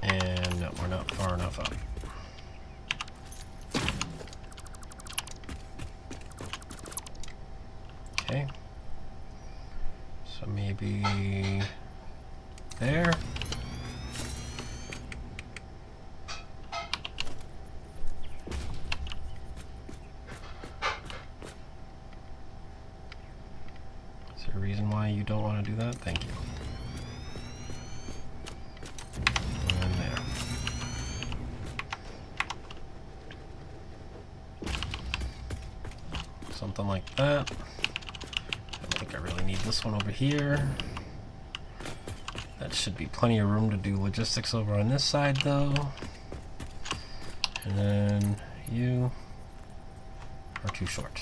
And no, we're not far enough up. Okay. So maybe there. Is there a reason why you don't want to do that? Thank you. Something like that. I don't think I really need this one over here. That should be plenty of room to do logistics over on this side though. And then you are too short.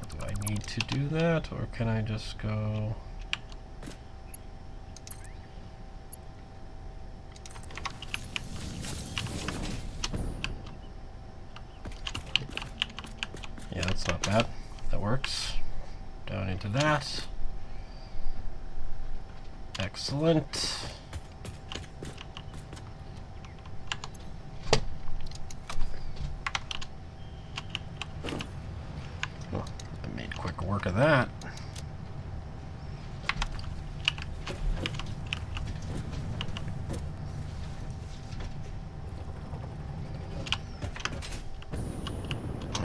Do I need to do that, or can I just go... Yeah, that's not bad. That works. Down into that. Excellent. Oh, I made quick work of that.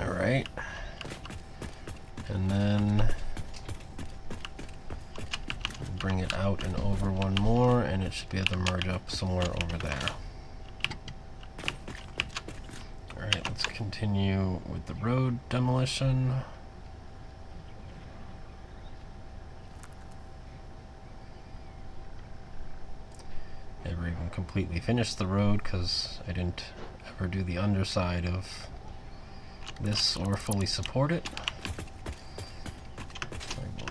All right. And then bring it out and over one more, and it should be able to merge up somewhere over there. Alright, let's continue with the road demolition. Never even completely finished the road because I didn't ever do the underside of this or fully support it.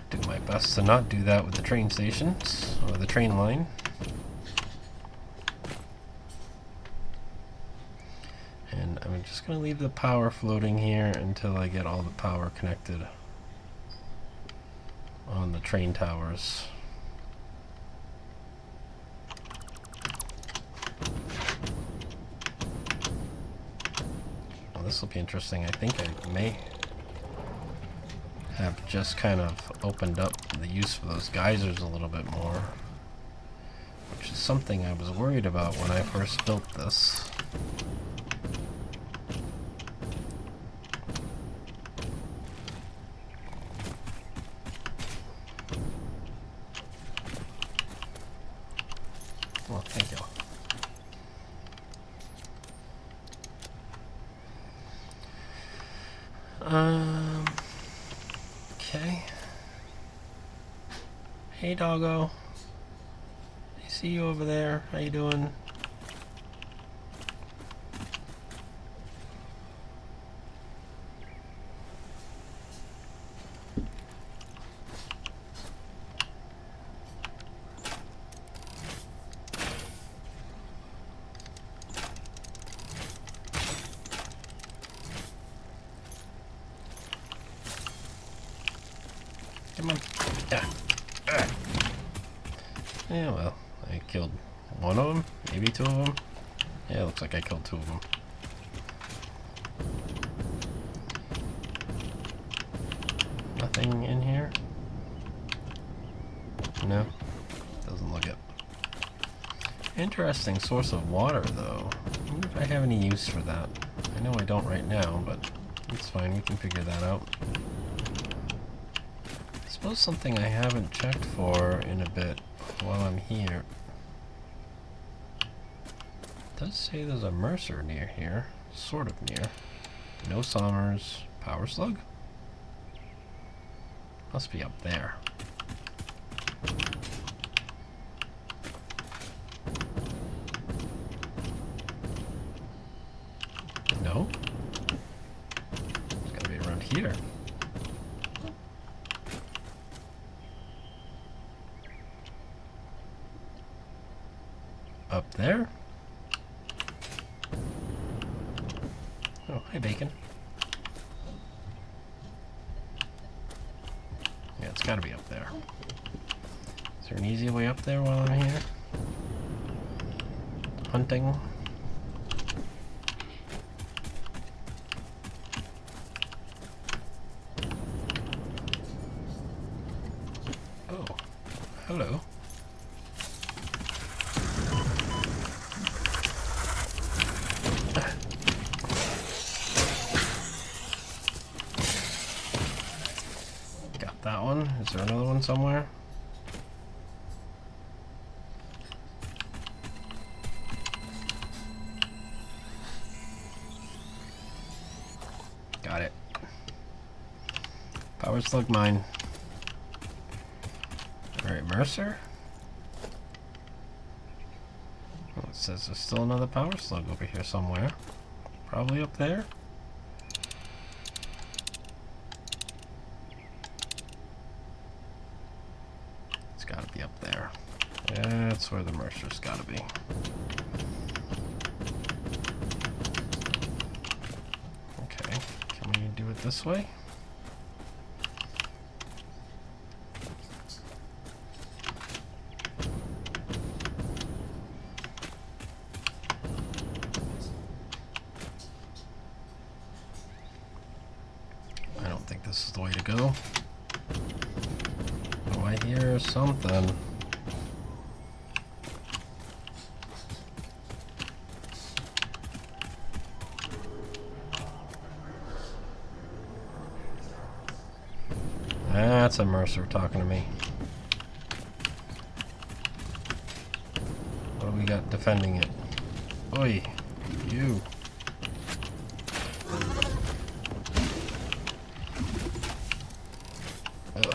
Do my best to not do that with the train stations or the train line. And I'm just going to leave the power floating here until I get all the power connected on the train towers. Well, this will be interesting. I think I may have just kind of opened up the use for those geysers a little bit more, which is something I was worried about when I first built this. Well, thank you. Okay. Hey, doggo. I see you over there. How you doing? Come on. Yeah, well, I killed one of them, maybe two of them. Yeah, looks like I killed two of them. Nothing in here? No, doesn't look it. Interesting source of water, though. I wonder if I have any use for that. I know I don't right now, but it's fine, we can figure that out. I suppose something I haven't checked for in a bit while I'm here. It does say there's a Mercer near here. Sort of near. No Sommers. Power Slug? Must be up there. No? It's gotta be around here. Up there? Oh, hi, Bacon. Yeah, it's gotta be up there. Is there an easy way up there while I'm here? Hunting. Oh, hello. Got that one. Is there another one somewhere? Got it. Power Slug mine. Alright, Mercer. Well, it says there's still another Power Slug over here somewhere. Probably up there. It's gotta be up there. That's where the Mercer's gotta be. Okay, can we do it this way? I don't think this is the way to go. Oh, I hear something. That's a Mercer talking to me. What do we got defending it? Oi, you. Oh.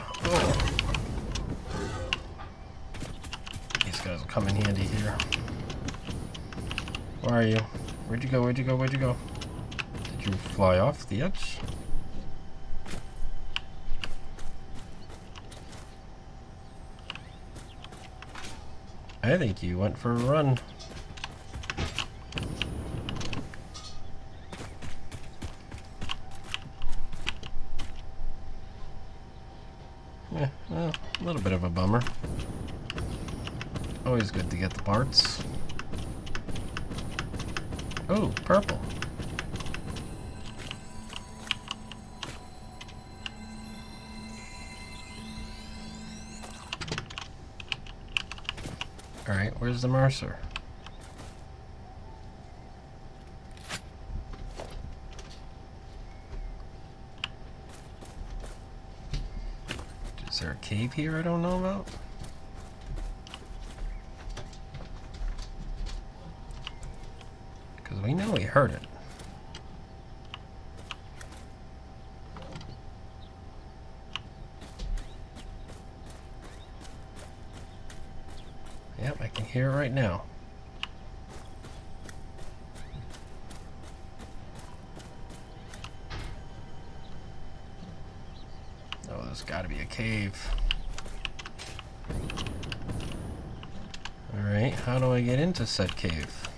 These guys will come in handy here. Where are you? Where'd you go? Where'd you go? Where'd you go? Did you fly off the edge? I think you went for a run. Yeah, well, a little bit of a bummer. Always good to get the parts. Oh, purple. Alright, where's the Mercer? Is there a cave here I don't know about? Because we know we heard it. Yep, I can hear it right now. Oh, there's got to be a cave. Alright, how do I get into said cave?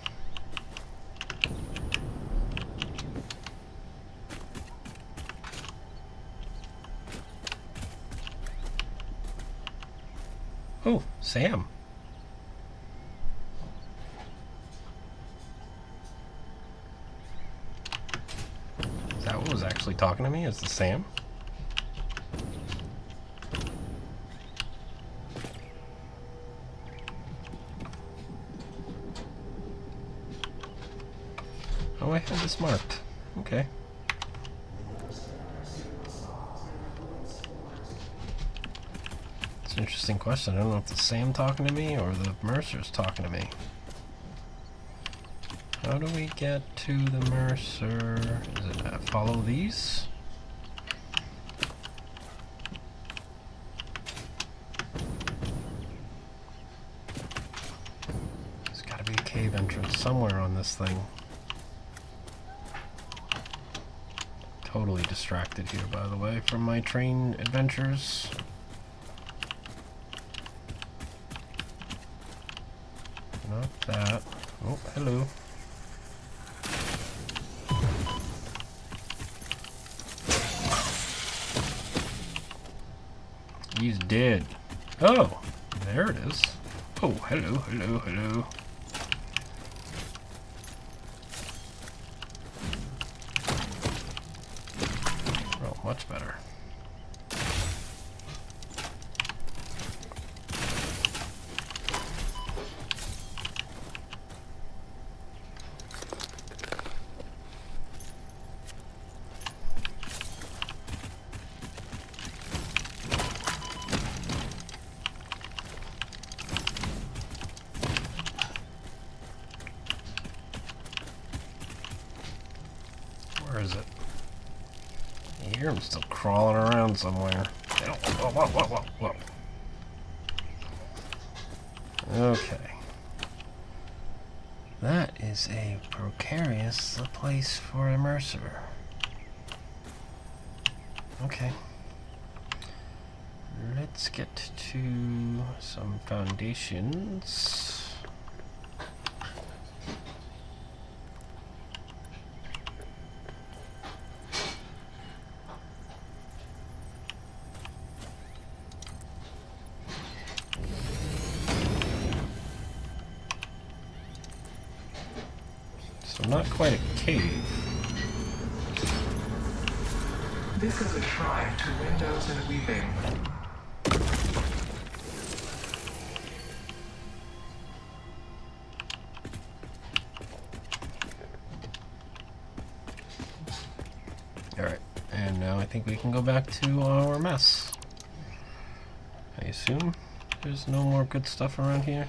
Oh, Sam. Is that what was actually talking to me? Is the Sam? Oh, I had this marked. Okay. It's an interesting question. I don't know if the Sam talking to me or the Mercer's talking to me. How do we get to the Mercer? Is it follow these? There's got to be a cave entrance somewhere on this thing. Totally distracted here, by the way, from my train adventures. Not that. Oh, hello. He's dead. Oh, there it is. Oh, hello, hello, hello. Oh, much better. Where is it? I hear him still crawling around somewhere. Whoa, whoa, whoa, whoa, whoa. Okay. That is a precarious place for a Mercer. Okay. Let's get to some foundations. So not quite a cave. This is a shrine to windows and weaving. Alright, and now I think we can go back to our mess. I assume there's no more good stuff around here.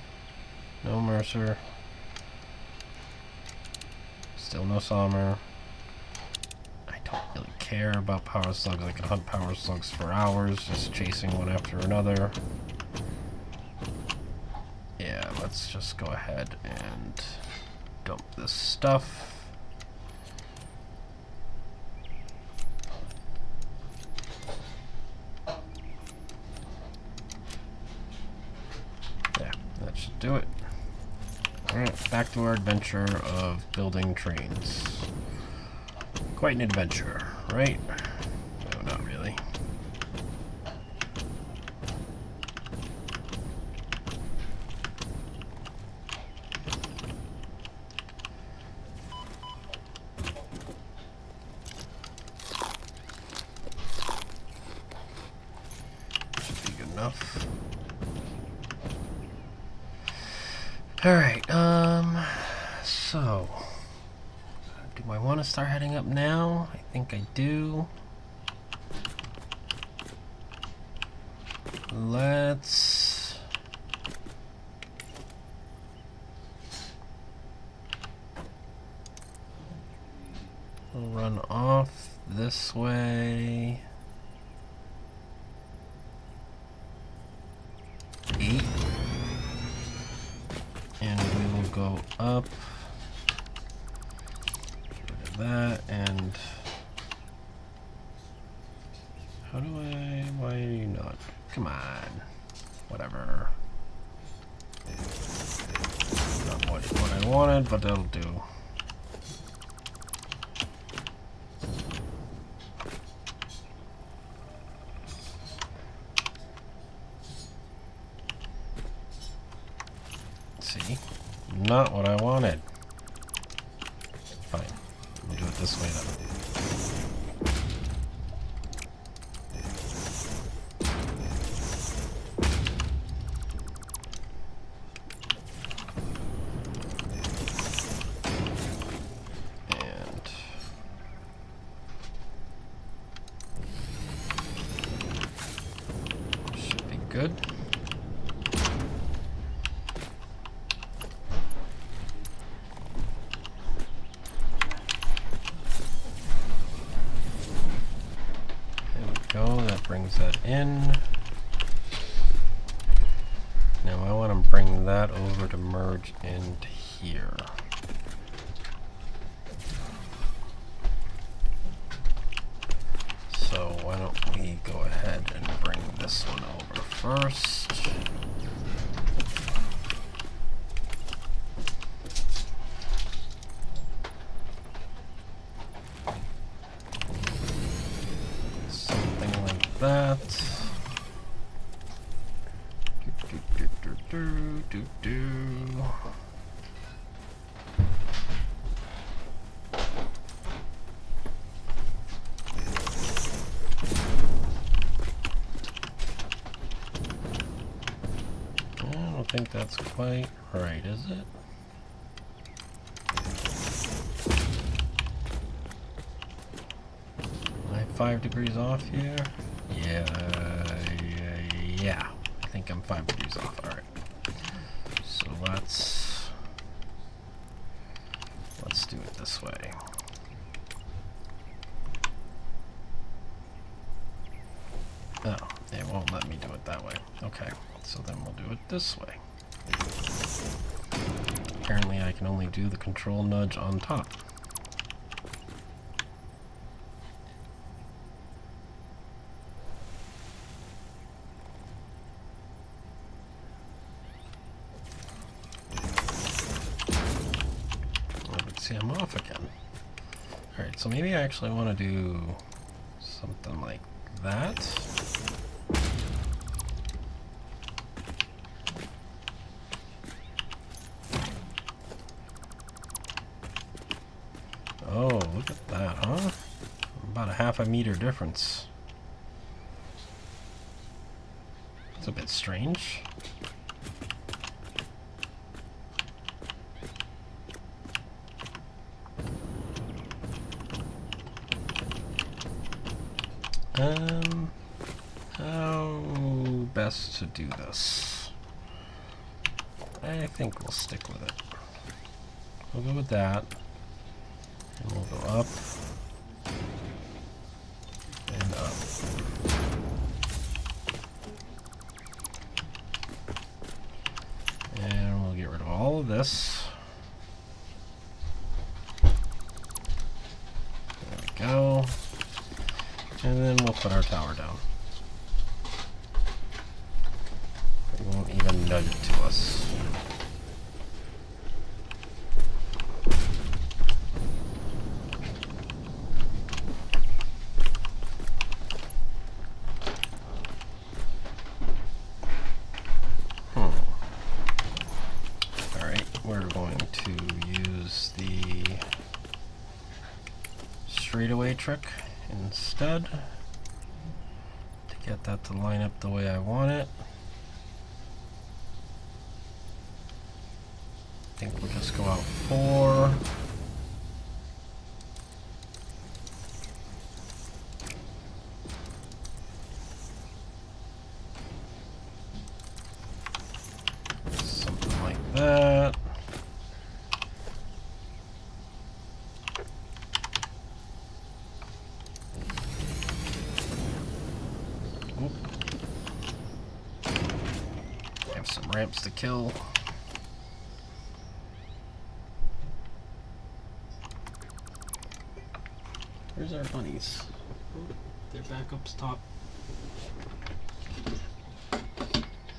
No Mercer. Still no Sommer. I don't really care about power slugs. I can hunt power slugs for hours, just chasing one after another. Yeah, let's just go ahead and dump this stuff. Yeah, that should do it. Alright, back to our adventure of building trains. Quite an adventure, right? No, not really. Should be good enough. Alright, so do I want to start heading up now? I think I do. Let's run off this way. 8. go up. Get rid of that, and how do I, why are you not? Come on. Whatever. Not what I wanted, but that'll do. See? Not what I wanted. Fine. We'll do it this way then. Good. There we go, that brings that in. Now I want to bring that over to merge into here. So why don't we go ahead and bring this one over first. Something like that. I think that's quite right, is it? Am I 5 degrees off here? Yeah, I think I'm 5 degrees off. All right. So let's do it this way. Oh, it won't let me do it that way. Okay, so then we'll do it this way. Apparently I can only do the control nudge on top. Let's see, I'm off again. Alright, so maybe I actually want to do something like that. Oh, look at that, huh? About a half a meter difference. It's a bit strange. How best to do this? I think we'll stick with it. We'll go with that. And we'll go up and up. And we'll get rid of all of this. There we go. And then we'll put our tower down. It won't even nudge it to us. We're going to use the straightaway trick instead to get that to line up the way I want it. I think we'll just go out 4. Something like that. Have some ramps to kill. Where's our bunnies? Oh, they're back up top.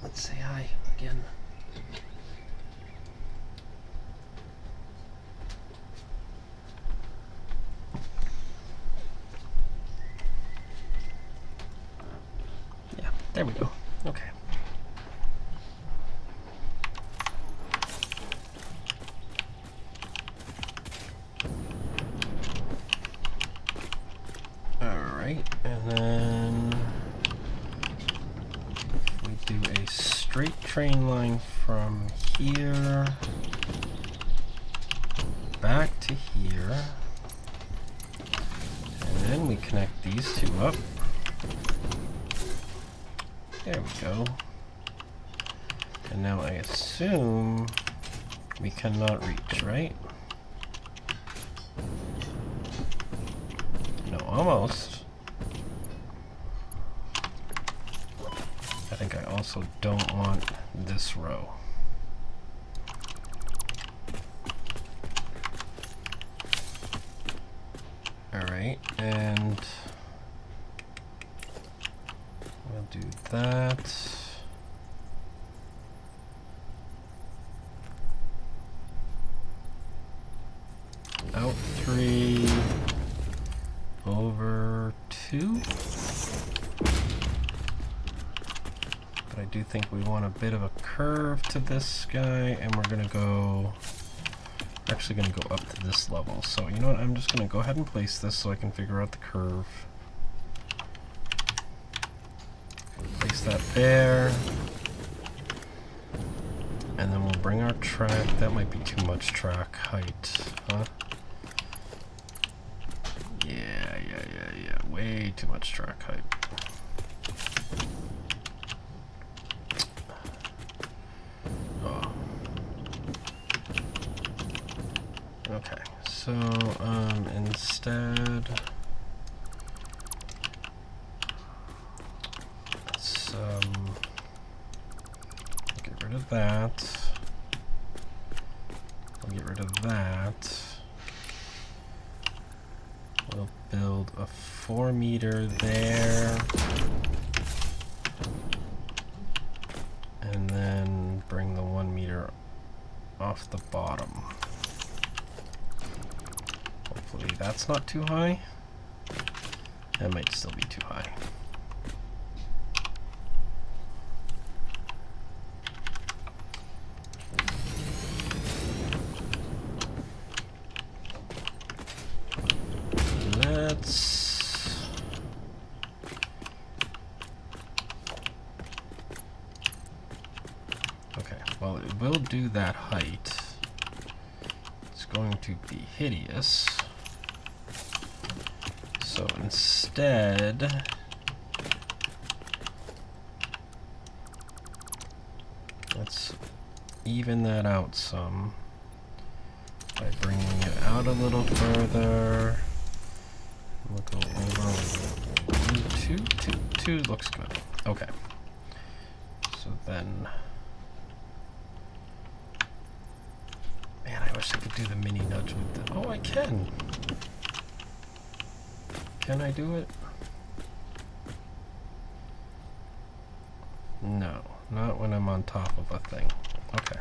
Let's say hi again. Yeah, there we go. Okay. Alright, and then we do a straight train line from here back to here, and then we connect these two up. There we go. And now I assume we cannot reach, right? No, almost. I think I also don't want this row. Alright, and we'll do that. Out 3, over 2. But I do think we want a bit of a curve to this guy, and we're gonna go, actually gonna go up to this level. So you know what, I'm just gonna go ahead and place this so I can figure out the curve. Place that there. And then we'll bring our track, that might be too much track height, huh? Yeah, way too much track height. Oh. Okay, so instead, let's get rid of that. We'll get rid of that. We'll build a 4 meter there. And then bring the 1 meter off the bottom. Hopefully that's not too high. That might still be too high. Okay, well, it will do that height. It's going to be hideous. So instead, let's even that out some by bringing it out a little further. We'll go over 2 looks good. Okay. So then, man, I wish I could do the mini nudge with the, oh, I can. Can I do it? No, not when I'm on top of a thing. Okay.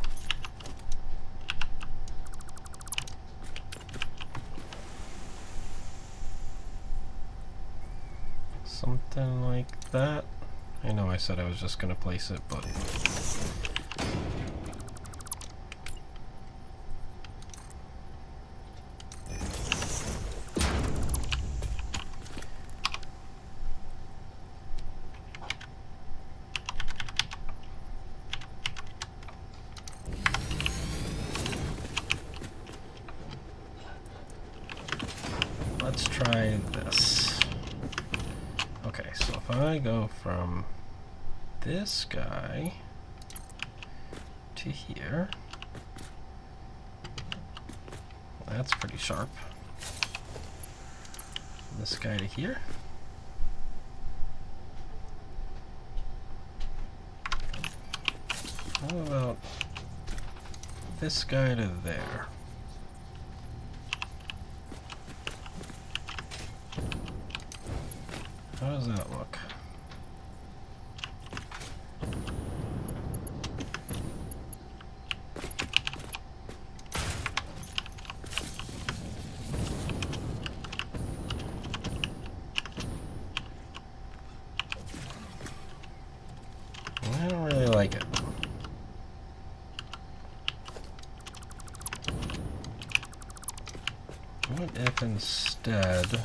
Something like that. I know I said I was just gonna place it, but let's try this. Okay, so if I go from this guy to here, that's pretty sharp. This guy to here. How about this guy to there? How does that look? I don't really like it. What if instead,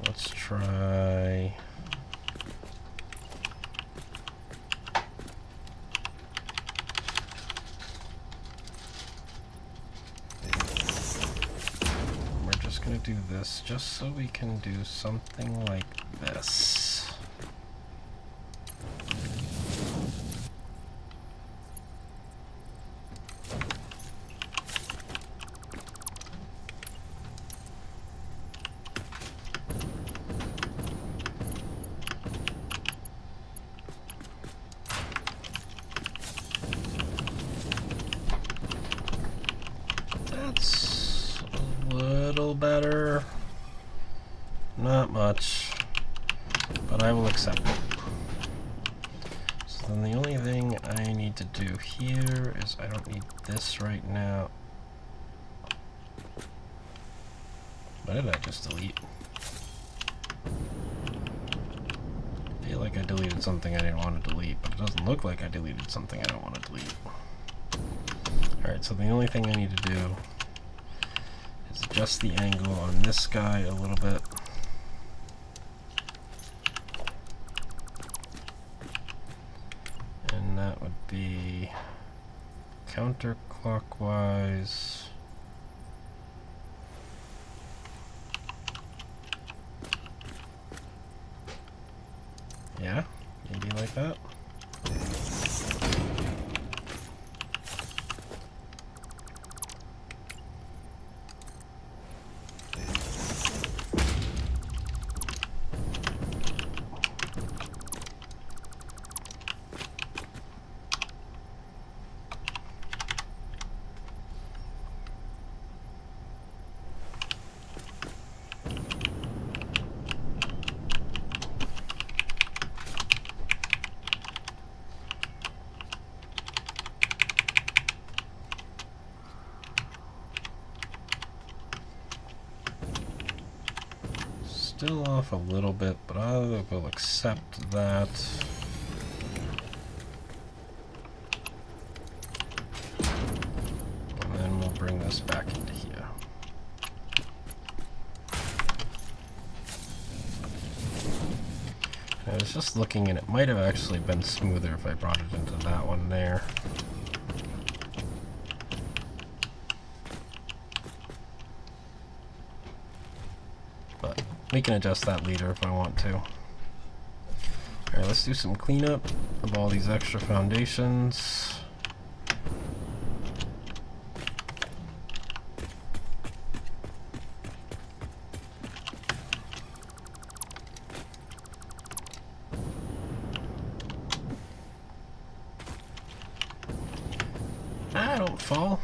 let's try we're just gonna do this just so we can do something like this. That's a little better. Not much, but I will accept it. So then the only thing I need to do here is I don't need this right now. What did I just delete? I feel like I deleted something I didn't want to delete, but it doesn't look like I deleted something I don't want to delete. Alright, so the only thing I need to do is adjust the angle on this guy a little bit. And that would be counterclockwise. Yeah, maybe like that. Still off a little bit, but I will accept that. And then we'll bring this back into here. I was just looking, and it might have actually been smoother if I brought it into that one there. But we can adjust that later if I want to. Alright, let's do some cleanup of all these extra foundations. Ah, don't fall.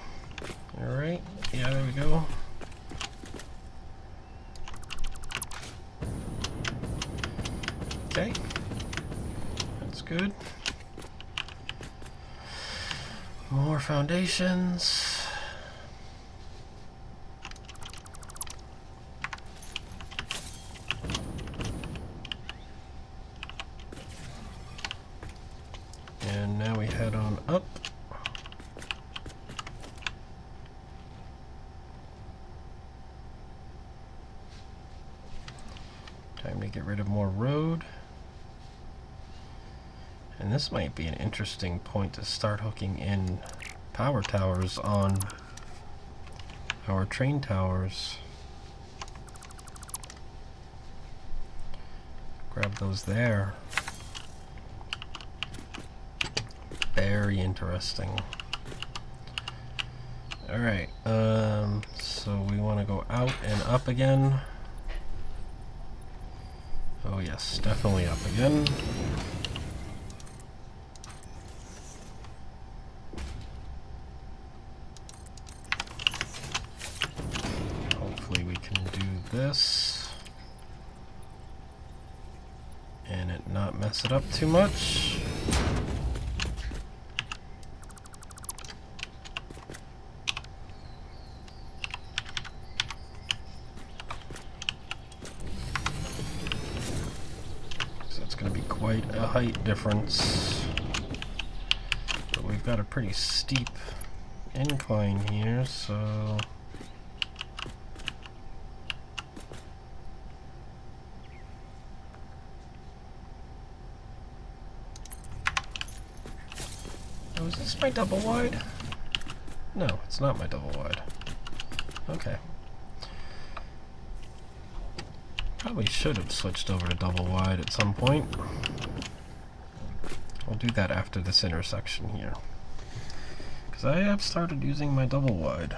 Alright, yeah, there we go. Okay, that's good. More foundations. And now we head on up. Time to get rid of more road. And this might be an interesting point to start hooking in power towers on our train towers. Grab those there. Very interesting. Alright, so we want to go out and up again. Oh yes, definitely up again. Hopefully we can do this. mess it up too much. So it's going to be quite a height difference. But we've got a pretty steep incline here, so... Oh, is this my double wide? No, it's not my double wide. Okay. Probably should have switched over to double wide at some point. I'll do that after this intersection here. Because I have started using my double wide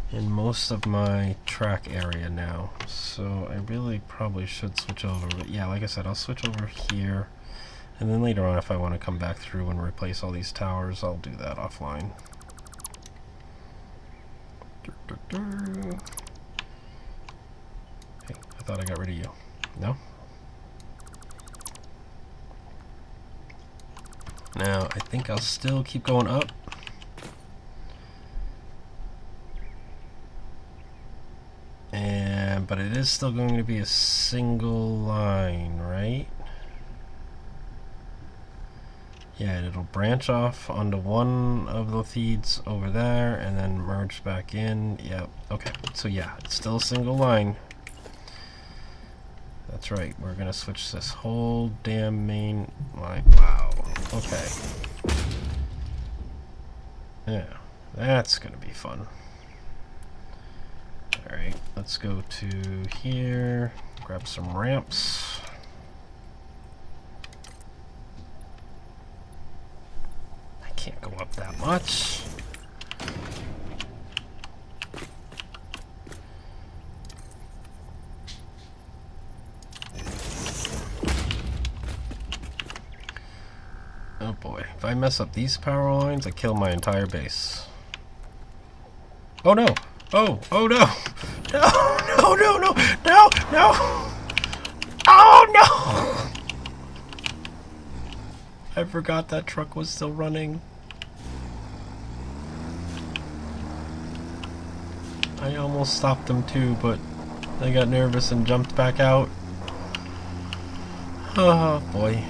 in most of my track area now. So I really probably should switch over. But yeah, like I said, I'll switch over here. And then later on, if I want to come back through and replace all these towers, I'll do that offline. Hey, I thought I got rid of you. No? Now, I think I'll still keep going up. But it is still going to be a single line, right? Yeah, and it'll branch off onto one of the feeds over there and then merge back in. Yep. Okay. So yeah, it's still a single line. That's right. We're going to switch this whole damn main line. Wow. Okay. Yeah. That's going to be fun. Alright. Let's go to here. Grab some ramps. Can't go up that much. Oh boy, if I mess up these power lines, I kill my entire base. Oh no! Oh no! No! Oh no! I forgot that truck was still running. I almost stopped them too, but I got nervous and jumped back out. Oh boy.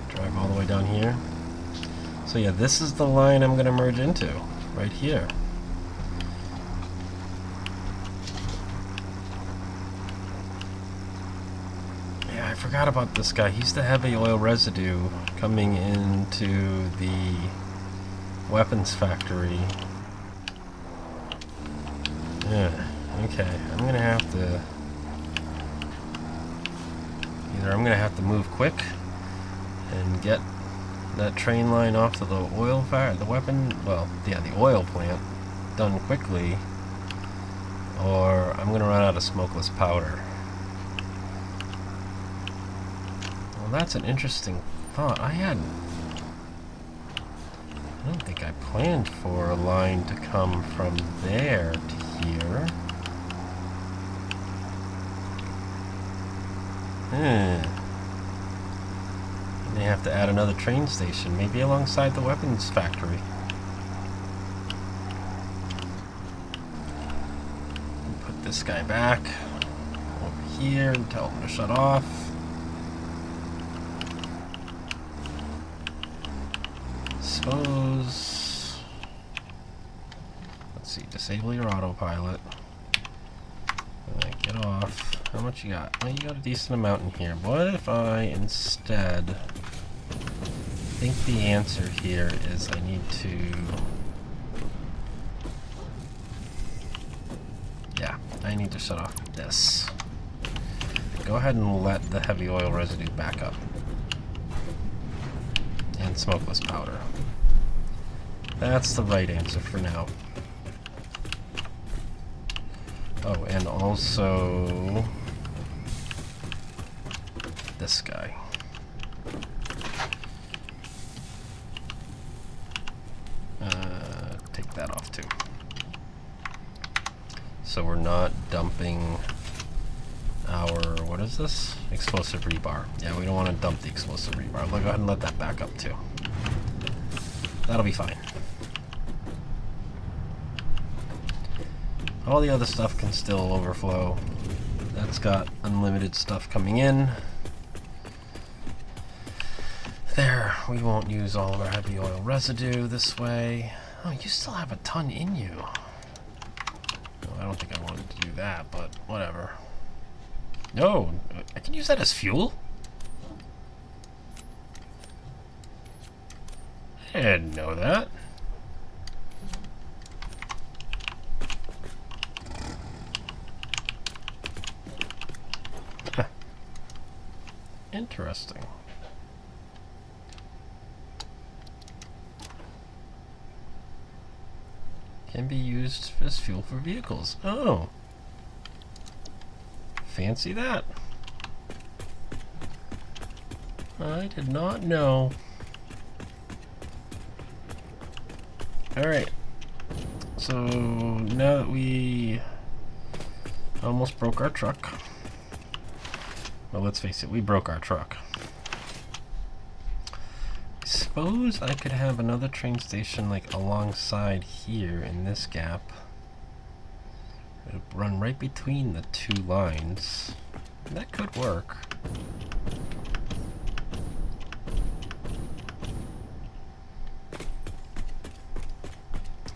Drive all the way down here. So yeah, this is the line I'm gonna merge into, right here. Yeah, I forgot about this guy. He's the heavy oil residue coming into the weapons factory. Yeah, okay. I'm gonna have to... Either I'm gonna have to move quick and get that train line off to the oil the oil plant done quickly, or I'm gonna run out of smokeless powder. Well, that's an interesting thought. I don't think I planned for a line to come from there to here. I may have to add another train station, maybe alongside the weapons factory. Put this guy back over here and tell him to shut off. Suppose... Let's see, disable your autopilot. Get off. How much you got? Well, you got a decent amount in here. What if I instead... I think the answer here is I need to... Yeah, I need to shut off this. Go ahead and let the heavy oil residue back up. And smokeless powder. That's the right answer for now. Oh, and also this guy. Take that off too. so we're not dumping our, what is this? Explosive rebar. Yeah, we don't want to dump the explosive rebar. I'll go ahead and let that back up too. That'll be fine. All the other stuff can still overflow. That's got unlimited stuff coming in. There, we won't use all of our heavy oil residue this way. Oh, you still have a ton in you. Well, I don't think I wanted to do that, but whatever. No, I can use that as fuel? I didn't know that. Interesting. Can be used as fuel for vehicles. Oh. Fancy that. I did not know. Alright. So now that we almost broke our truck. Well, let's face it, we broke our truck. I suppose I could have another train station like alongside here in this gap. It would run right between the two lines. That could work.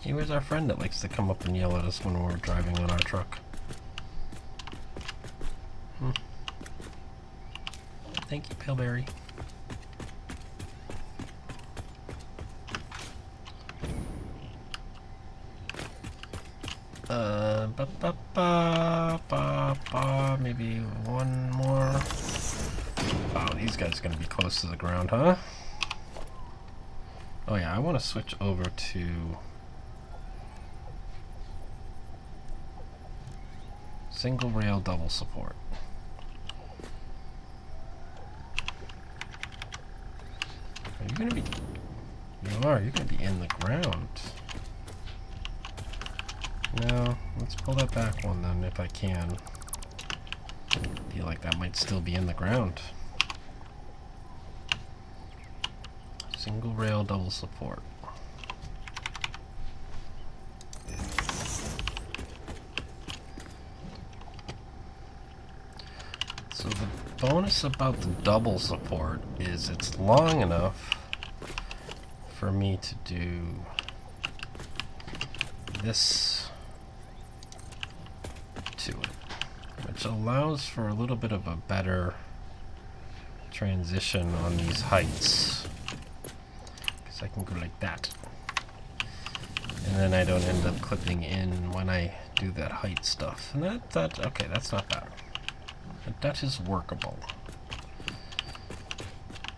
Hey, where's our friend that likes to come up and yell at us when we're driving on our truck? Thank you, Pillberry. Maybe one more. Oh, these guys are gonna be close to the ground, huh? Oh yeah, I want to switch over to single rail double support. Are you gonna be? You are. You're gonna be in the ground. No, let's pull that back one then if I can. I feel like that might still be in the ground. Single rail double support. So the bonus about the double support is it's long enough for me to do this to it, which allows for a little bit of a better transition on these heights, because I can go like that, and then I don't end up clipping in when I do that height stuff. And okay, that's not bad. But that is workable.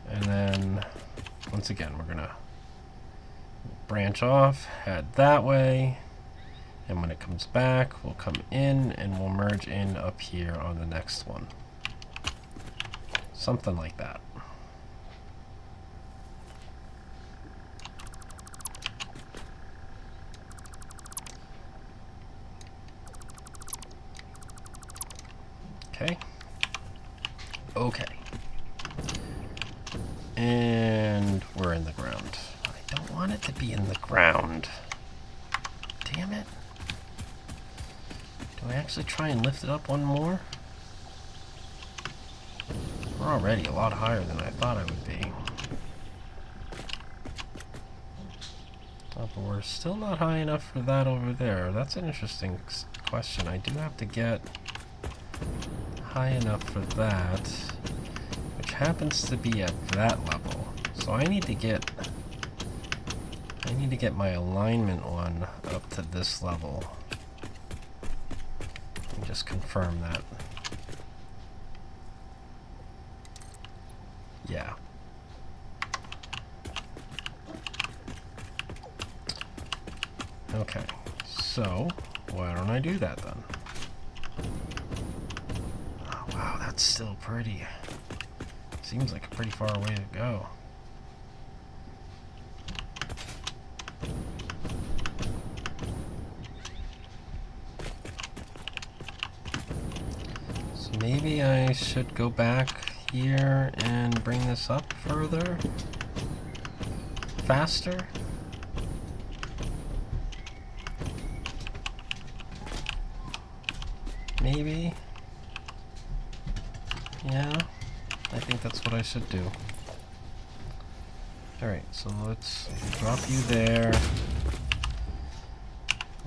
And then once again, we're gonna branch off, head that way, and when it comes back, we'll come in and we'll merge in up here on the next one. Something like that. Okay. Okay. And we're in the ground. I don't want it to be in the ground. Damn it. Do I actually try and lift it up one more? We're already a lot higher than I thought I would be. Oh, but we're still not high enough for that over there. That's an interesting question. I do have to get high enough for that, which happens to be at that level. So I need to get my alignment one up to this level. Let me just confirm that. Yeah. Okay, so why don't I do that then? Oh, wow, that's still pretty. Seems like a pretty far way to go. So maybe I should go back here and bring this up further? Faster? Maybe? Yeah, I think that's what I should do. Alright, so let's drop you there.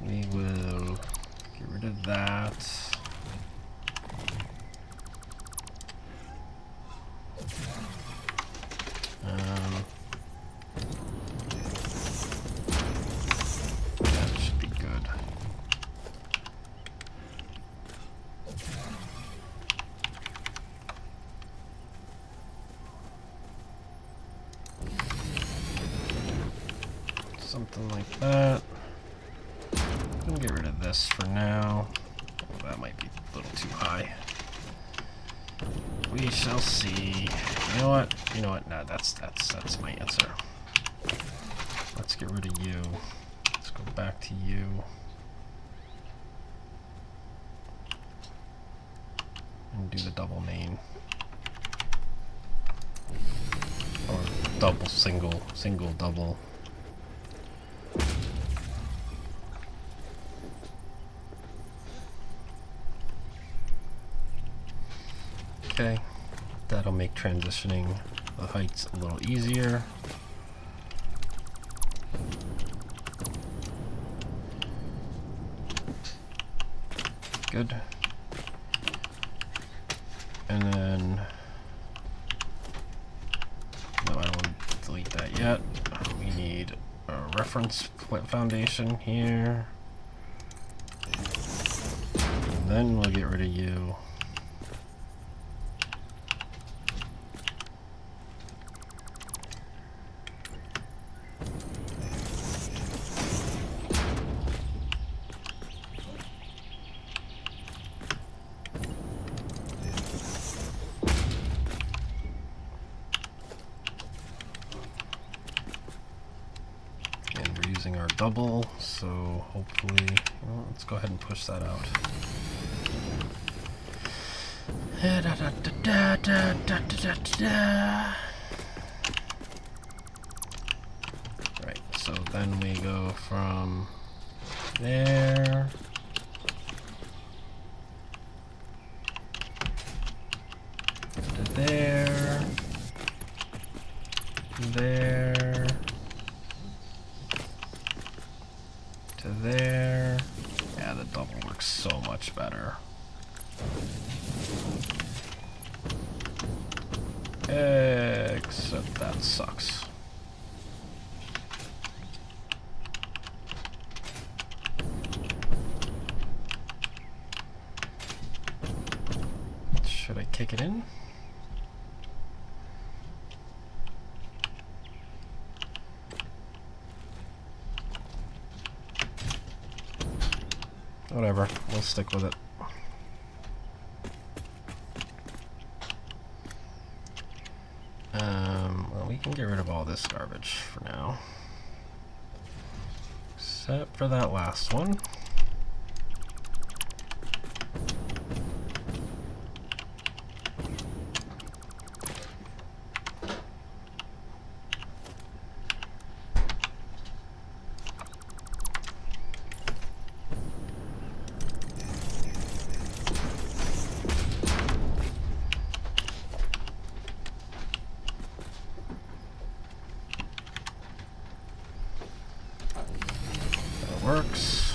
We will get rid of that. That should be good. Something like that. I'm gonna get rid of this for now. Oh, that might be a little too high. We shall see. You know what? You know what? No, that's my answer. Let's get rid of you. Let's go back to you. And do the double main. Or double, single, single, double. Okay, that'll make transitioning the heights a little easier. Good. And then, no, I don't want to delete that yet. We need a reference foundation here. And then we'll get rid of you. Our double, so hopefully, well, let's go ahead and push that out. Right, so then we go from there to there, there, to there. Yeah, the double works so much better. Except that sucks. Should I kick it in? Whatever, we'll stick with it. Well, we can get rid of all this garbage for now. Except for that last one. Works.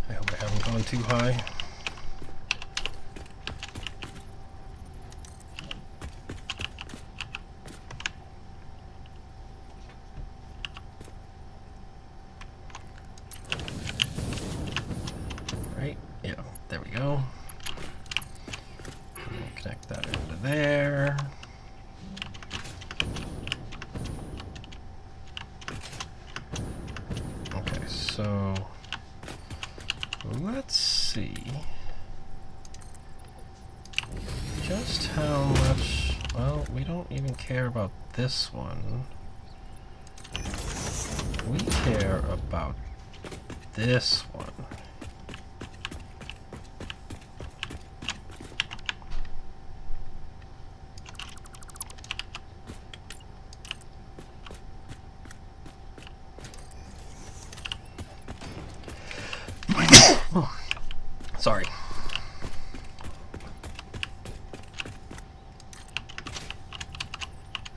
I hope I haven't gone too high. Right, yeah, there we go. And we'll connect that into there. Okay, so let's see just how much Well, we don't even care about this one. We care about this one. Oh, sorry.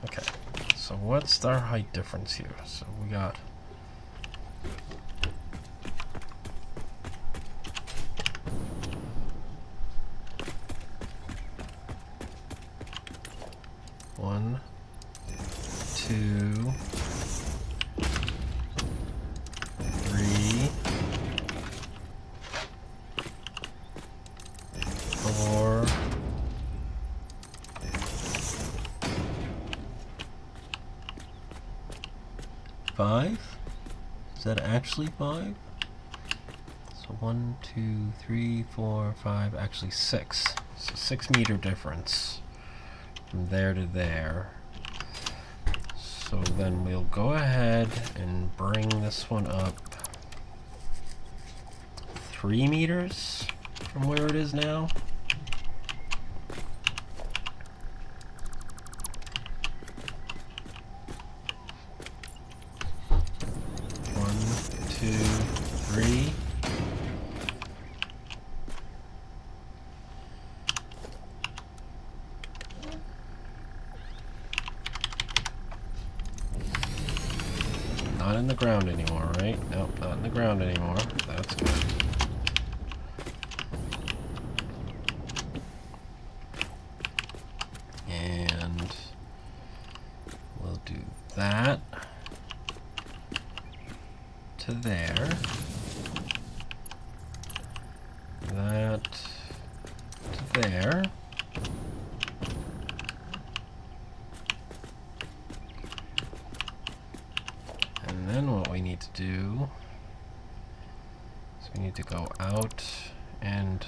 Okay, so what's our height difference here? So we got one, two, three, four, five? Is that actually 5? So 1, 2, 3, 4, 5, actually 6. So 6 meter difference from there to there. So then we'll go ahead and bring this one up 3 meters from where it is now. Not in the ground anymore, right? Nope, not in the ground anymore. That's good. And we'll do that to there. That to there. And then what we need to do is we need to go out and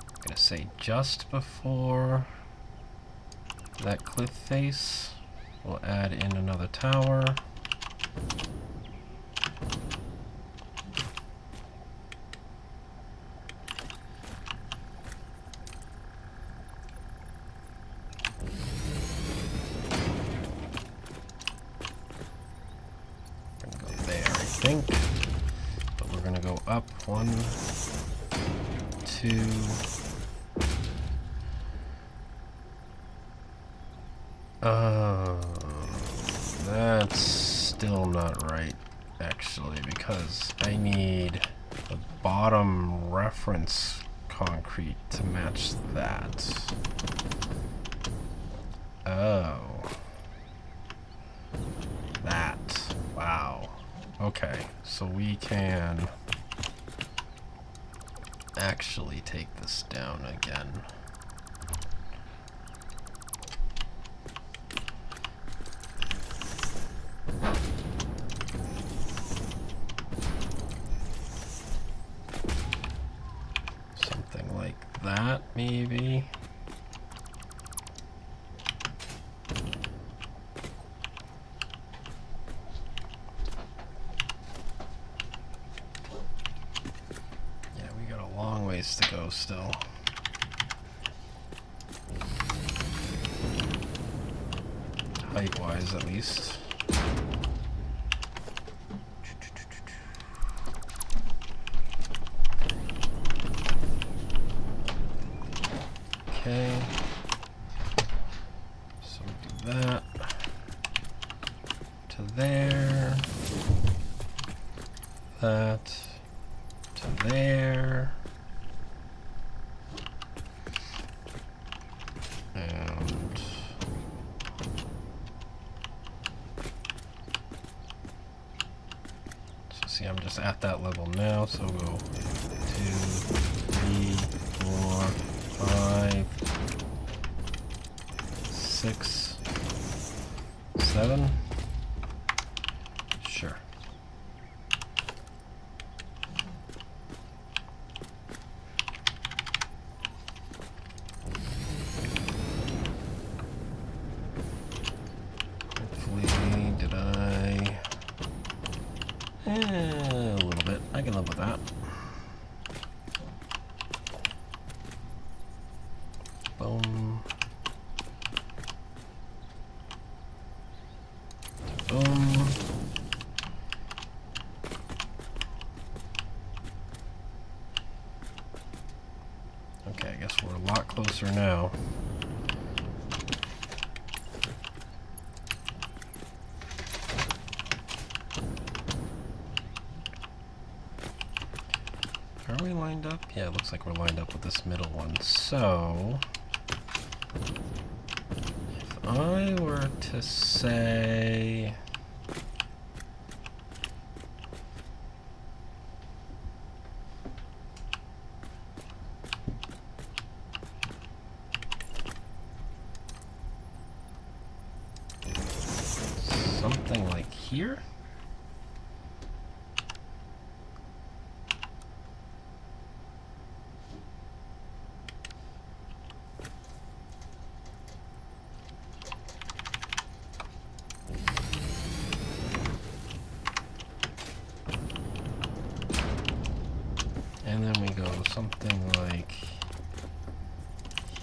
I'm gonna say just before that cliff face, we'll add in another tower. But we're gonna go up 1, 2, that's still not right actually, because I need the bottom reference concrete to match that. Oh, that, wow. Okay, so we can actually take this down again. Something like that, maybe. To go still. Height-wise, at least. Okay. So we do that to there. That to there. And so see, I'm just at that level now, so we'll go 2, 3, 4, 5, 6, 7. Sure. A little bit. I can live with that. Boom. Boom. Okay, I guess we're a lot closer now. Are we lined up? Yeah, it looks like we're lined up with this middle one. So, if I were to say... something like here? And then we go something like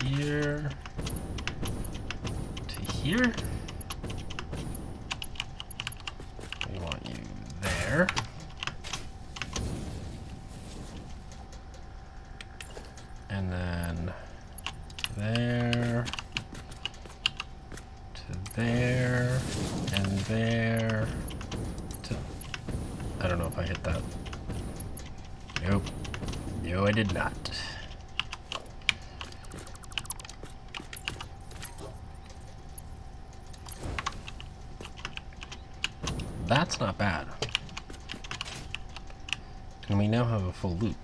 here to here. We want you there. And then there to there and there to... I don't know if I hit that. Nope. No, I did not. That's not bad. And we now have a full loop.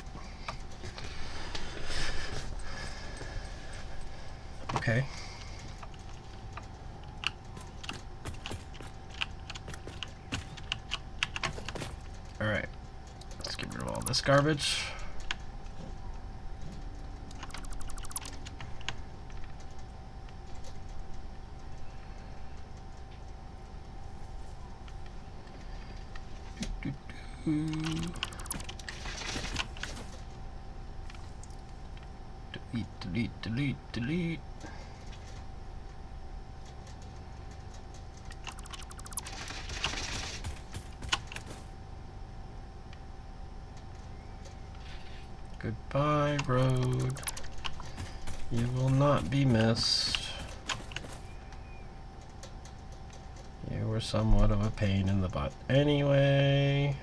Okay. Alright. Let's get rid of all this garbage. Delete, delete, delete, delete. Goodbye, road. You will not be missed. You were somewhat of a pain in the butt anyway.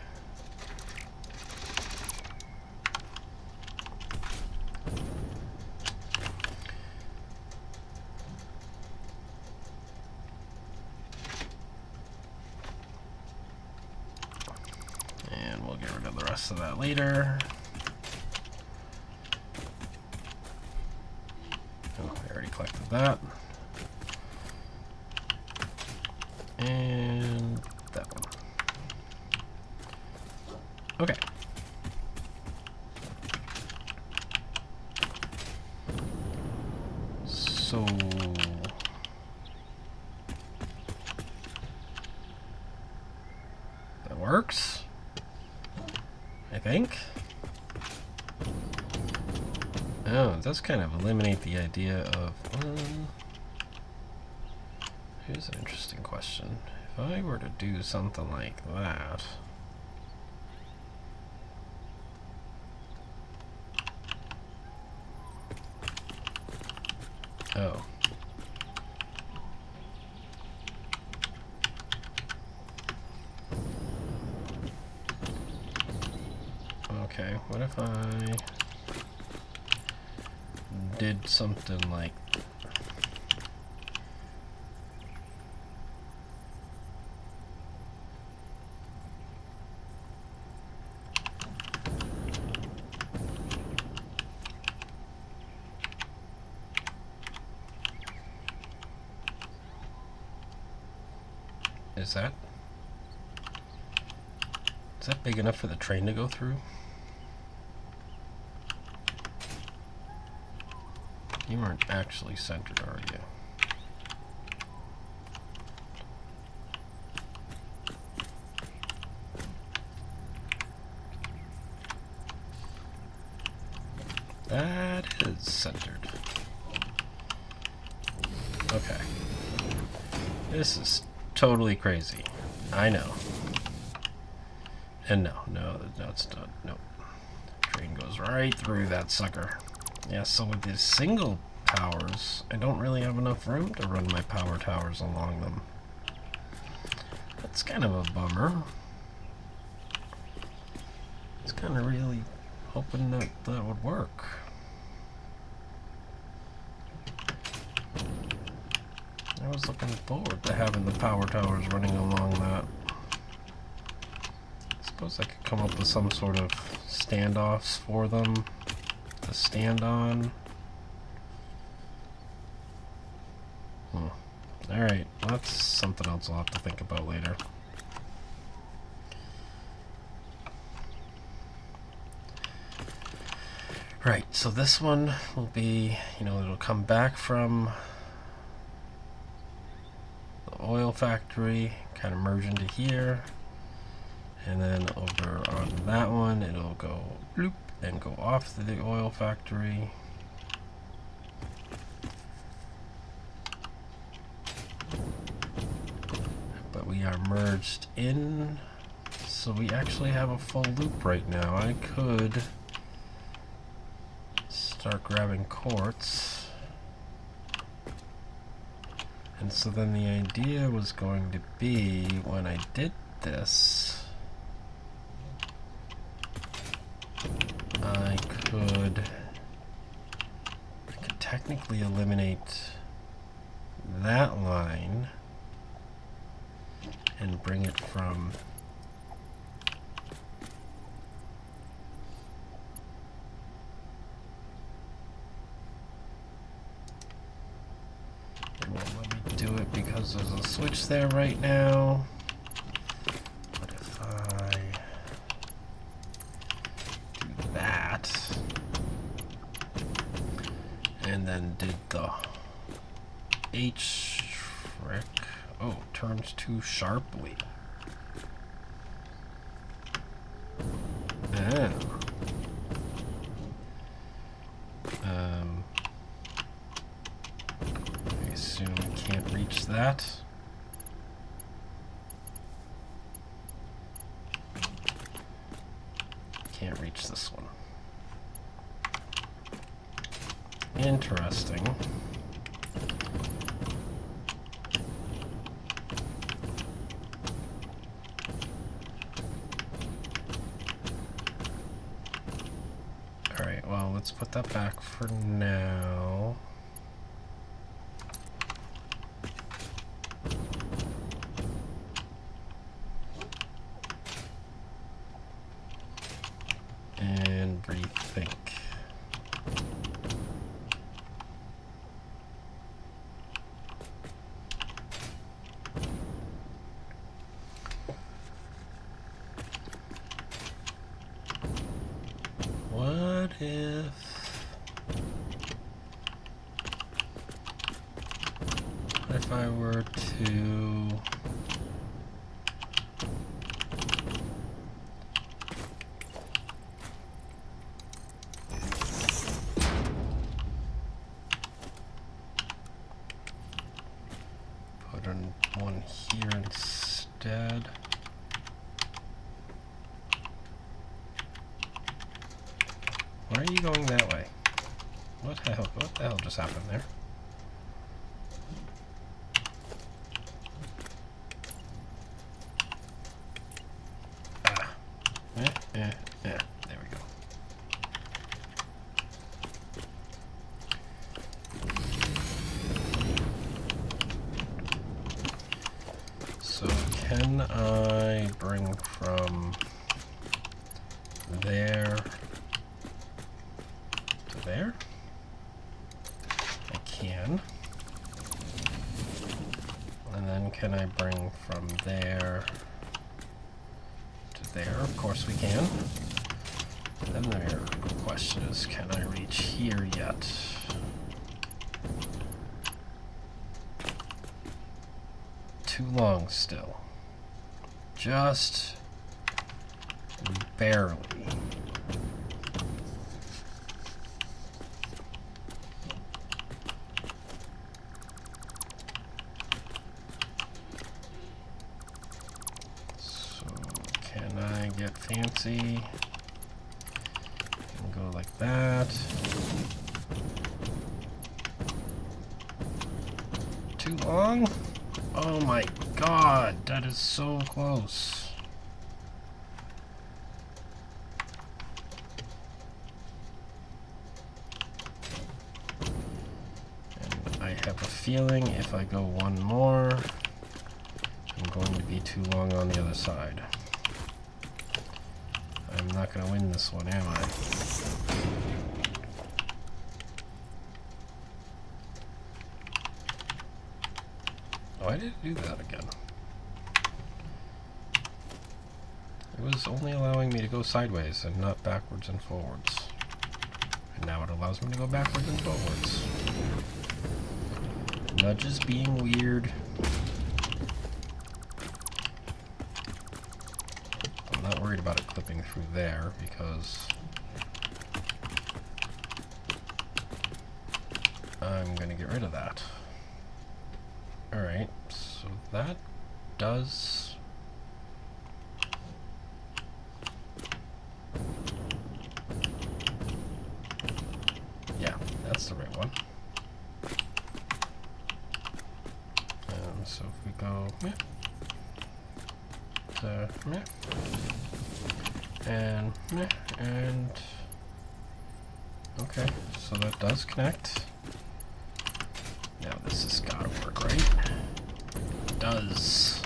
And we'll get rid of the rest of that later. Oh, I already collected that. And that one. Okay. So that works, I think. Oh, it does kind of eliminate the idea of... here's an interesting question. If I were to do something like that... Oh. Okay, what if I did something like... Is that big enough for the train to go through? You weren't actually centered, are you? That is centered. Okay. This is totally crazy. I know. And no, it's not. No. Train goes right through that sucker. Yeah, so with these single towers, I don't really have enough room to run my power towers along them. That's kind of a bummer. It's kind of really hoping that that would work. I was looking forward to having the power towers running along that. I suppose I could come up with some sort of standoffs for them to stand on. Alright, well, that's something else I'll have to think about later. Right, so this one will be, it'll come back from the oil factory, kind of merge into here, and then over on that one, it'll go bloop and go off to the oil factory. But we are merged in, so we actually have a full loop right now. I could start grabbing quartz. And so then the idea was going to be, when I did this, I could technically eliminate that line and bring it from it won't let me do it because there's a switch there right now. But if I do that and then did the H trick, oh, turns too sharply. Oh. I assume we can't reach that. Can't reach this one. Interesting. Alright, well, let's put that back for now. And rethink. What if I were to put in one here instead? Why are you going that way? What the hell just happened there? There we go. So can I bring from there to there? I can. And then can I bring from there to there? Of course we can. Then the question is, can I reach here yet? Too long still. Just barely. get fancy. And go like that. Too long? Oh my god, that is so close. And I have a feeling if I go one more, I'm going to be too long on the other side. I'm not going to win this one, am I? Why did it do that again? It was only allowing me to go sideways and not backwards and forwards. And now it allows me to go backwards and forwards. Nudges being weird. I'm not worried about it clipping through there because I'm going to get rid of that. Alright, so that does... Yeah, that's the right one. So if we go... and... Okay, so that does connect. Now this has got to work, right? It does.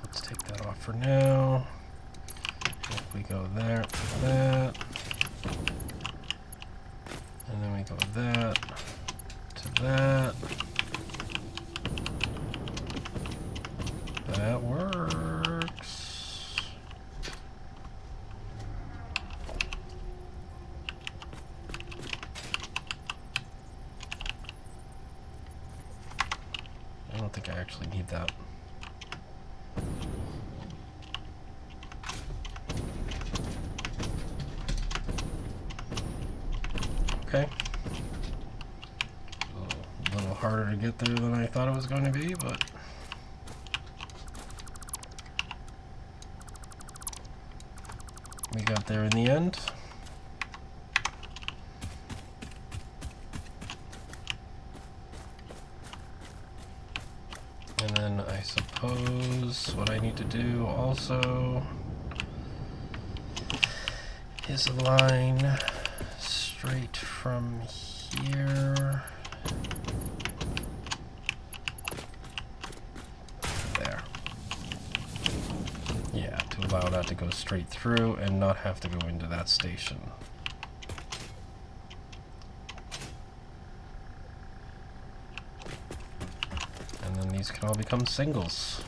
Let's take that off for now. If we go there, that, and then we go that to that. That works. I don't think I actually need that. Okay. A little harder to get there than I thought it was going to be, but we got there in the end. And then I suppose what I need to do also is align straight from here. There. Yeah, to allow that to go straight through and not have to go into that station. And then these can all become singles.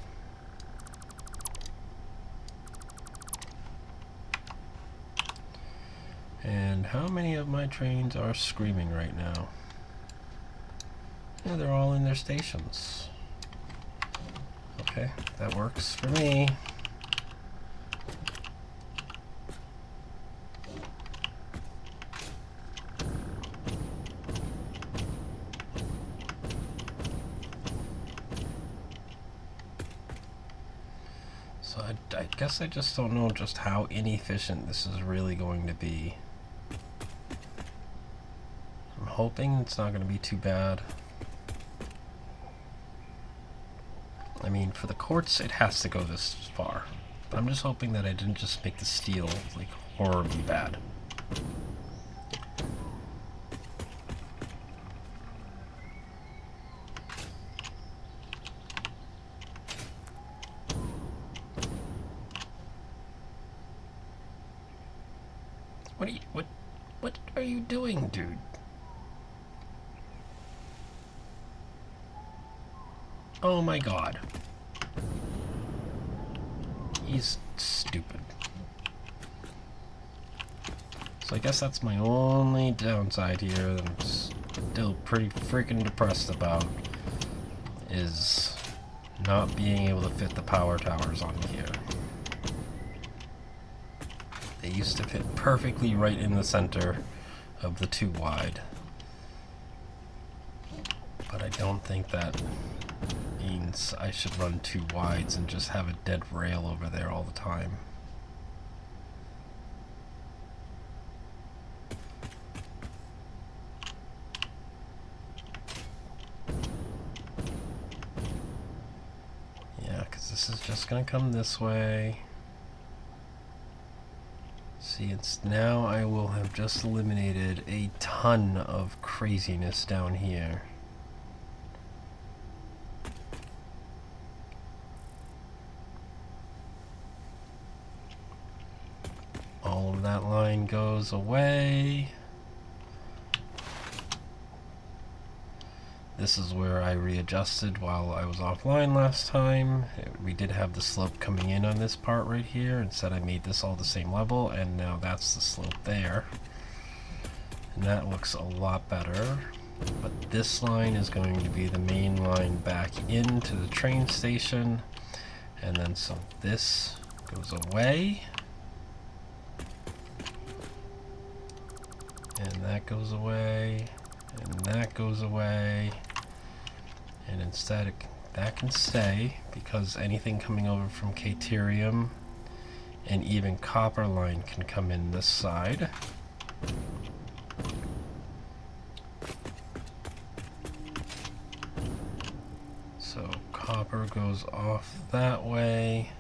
And how many of my trains are screaming right now? Yeah, they're all in their stations. Okay, that works for me. So I guess I just don't know just how inefficient this is really going to be. I'm hoping it's not going to be too bad. I mean, for the quartz, it has to go this far. But I'm just hoping that I didn't just make the steel, like, horribly bad. What are you doing, dude? Oh my god. He's stupid. So I guess that's my only downside here that I'm still pretty freaking depressed about, is not being able to fit the power towers on here. They used to fit perfectly right in the center of the 2 wide. But I don't think that means I should run 2 wides and just have a dead rail over there all the time. Yeah, because this is just going to come this way. See, it's now I will have just eliminated a ton of craziness down here. All of that line goes away. This is where I readjusted while I was offline last time. We did have the slope coming in on this part right here. Instead I made this all the same level, and now that's the slope there. And that looks a lot better. But this line is going to be the main line back into the train station. And then so this goes away. And that goes away. And that goes away. And instead that can stay, because anything coming over from Caterium and even Copper line can come in this side. So Copper goes off that way.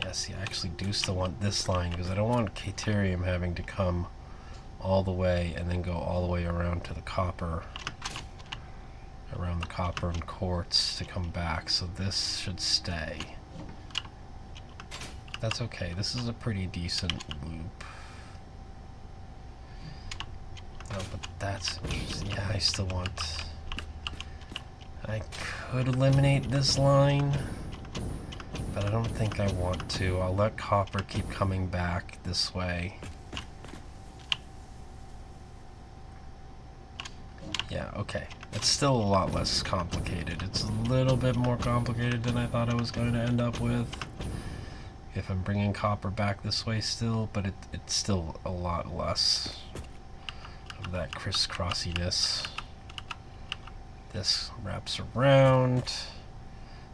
Yeah, see, I actually do still want this line, because I don't want Caterium having to come all the way and then go all the way around to the Copper, around the Copper and Quartz to come back. So this should stay. That's okay. This is a pretty decent loop. Oh, but that's interesting. Yeah, I still want... I could eliminate this line, but I don't think I want to. I'll let Copper keep coming back this way. Yeah, okay. It's still a lot less complicated. It's a little bit more complicated than I thought I was going to end up with, if I'm bringing Copper back this way still, but it's still a lot less of that crisscrossiness. This wraps around.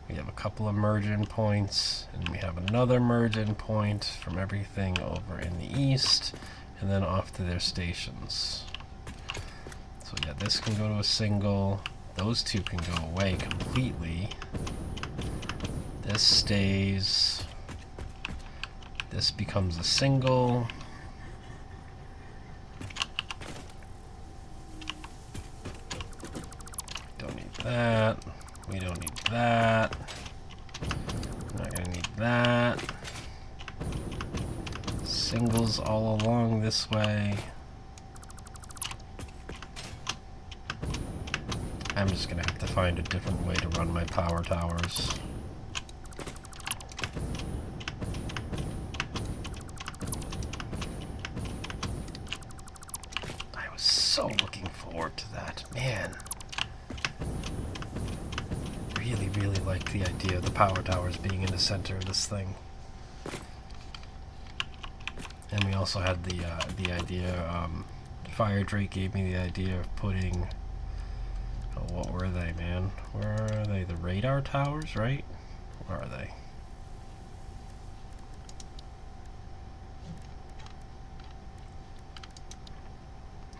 We have a couple of merge-in points, and we have another merge-in point from everything over in the east, and then off to their stations. So yeah, this can go to a single. Those two can go away completely. This stays. This becomes a single. Don't need that. We don't need that. We're not gonna need that. Singles all along this way. I'm just gonna have to find a different way to run my power towers. I was so looking forward to that, man. Really, really like the idea of the power towers being in the center of this thing. And we also had the idea, Fire Drake gave me the idea of putting, oh, what were they, man? Where are they? The radar towers, right? Where are they?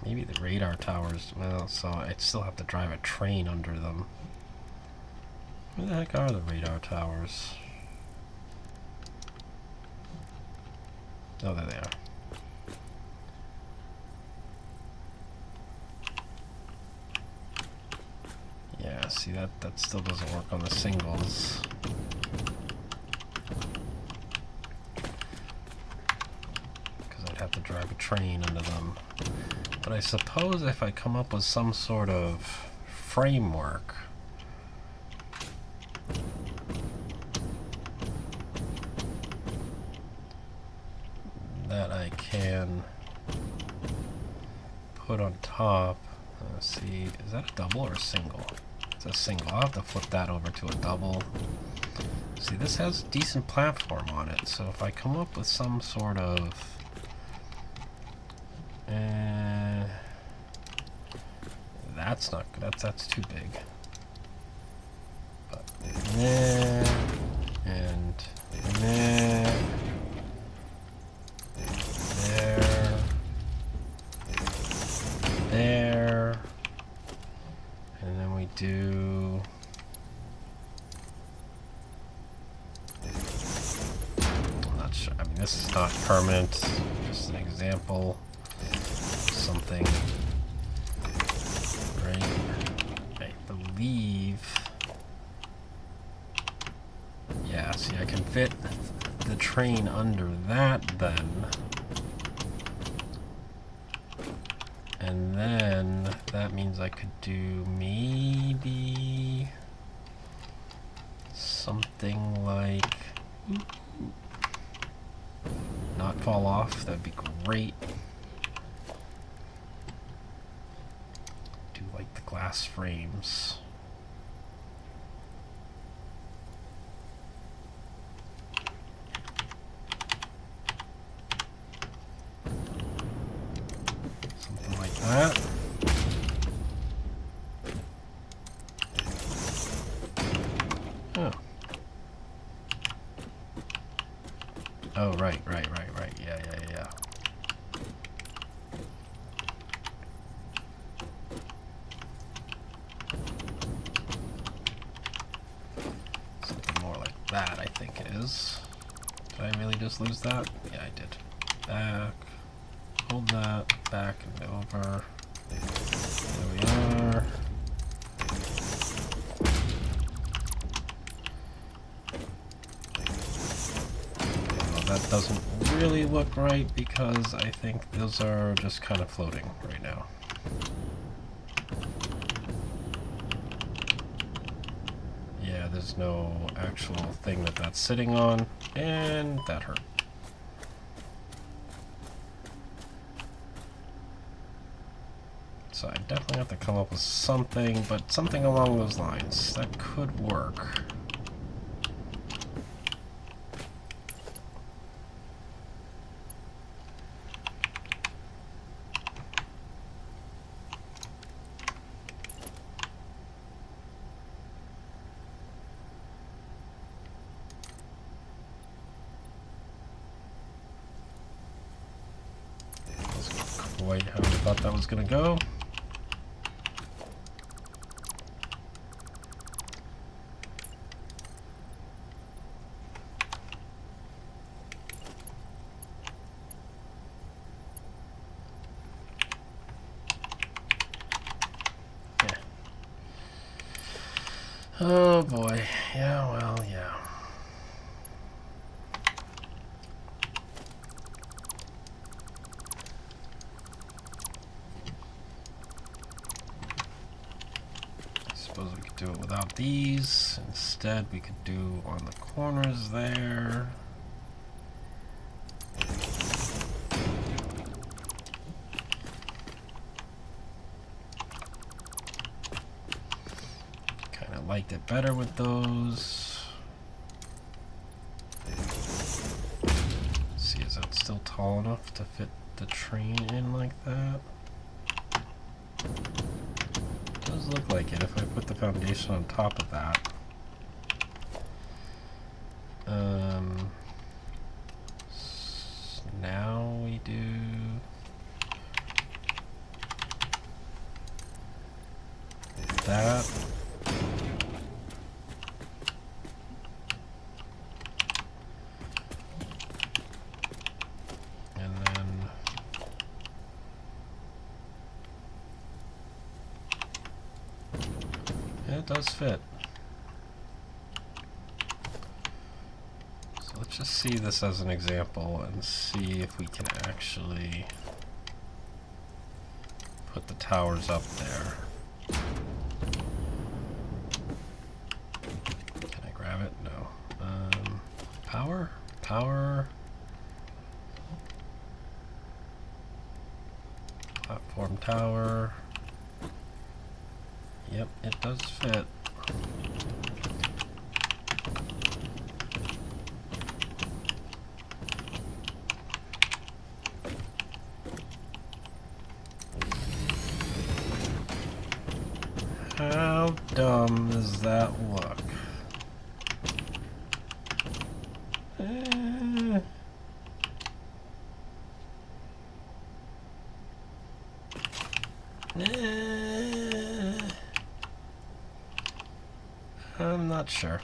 Maybe the radar towers, well, so I'd still have to drive a train under them. Where the heck are the radar towers? Oh, there they are. Yeah, see, that still doesn't work on the singles. Because I'd have to drive a train under them. But I suppose if I come up with some sort of framework, that I can put on top. Let's see, is that a double or a single? It's a single. I'll have to flip that over to a double. See, this has a decent platform on it, so if I come up with some sort of that's not good. That's too big. But there and there. There. There. And then we do... I'm not sure. I mean, this is not permanent. Just an example. Something. Right. I believe... Yeah, see, I can fit the train under that then. And then that means I could do maybe something like not fall off. That'd be great. Do like the glass frames. That. Oh. Oh, right. Yeah. Something more like that, I think it is. Did I really just lose that? Yeah, I did. Back. Hold that back and over. There we are. Well, that doesn't really look right because I think those are just kind of floating right now. Yeah, there's no actual thing that that's sitting on, and that hurt. So I definitely have to come up with something, but something along those lines. That could work. That's quite how I thought that was going to go. Oh boy, yeah, well, yeah. I suppose we could do it without these. Instead, we could do on the corners there. Liked it better with those. See, is that still tall enough to fit the train in like that? Does look like it if I put the foundation on top of that. Now we do that. It does fit. So let's just see this as an example and see if we can actually put the towers up there. Can I grab it? No. Power? Power? Platform tower. Yep, it does fit. dumb does that look? I'm not sure.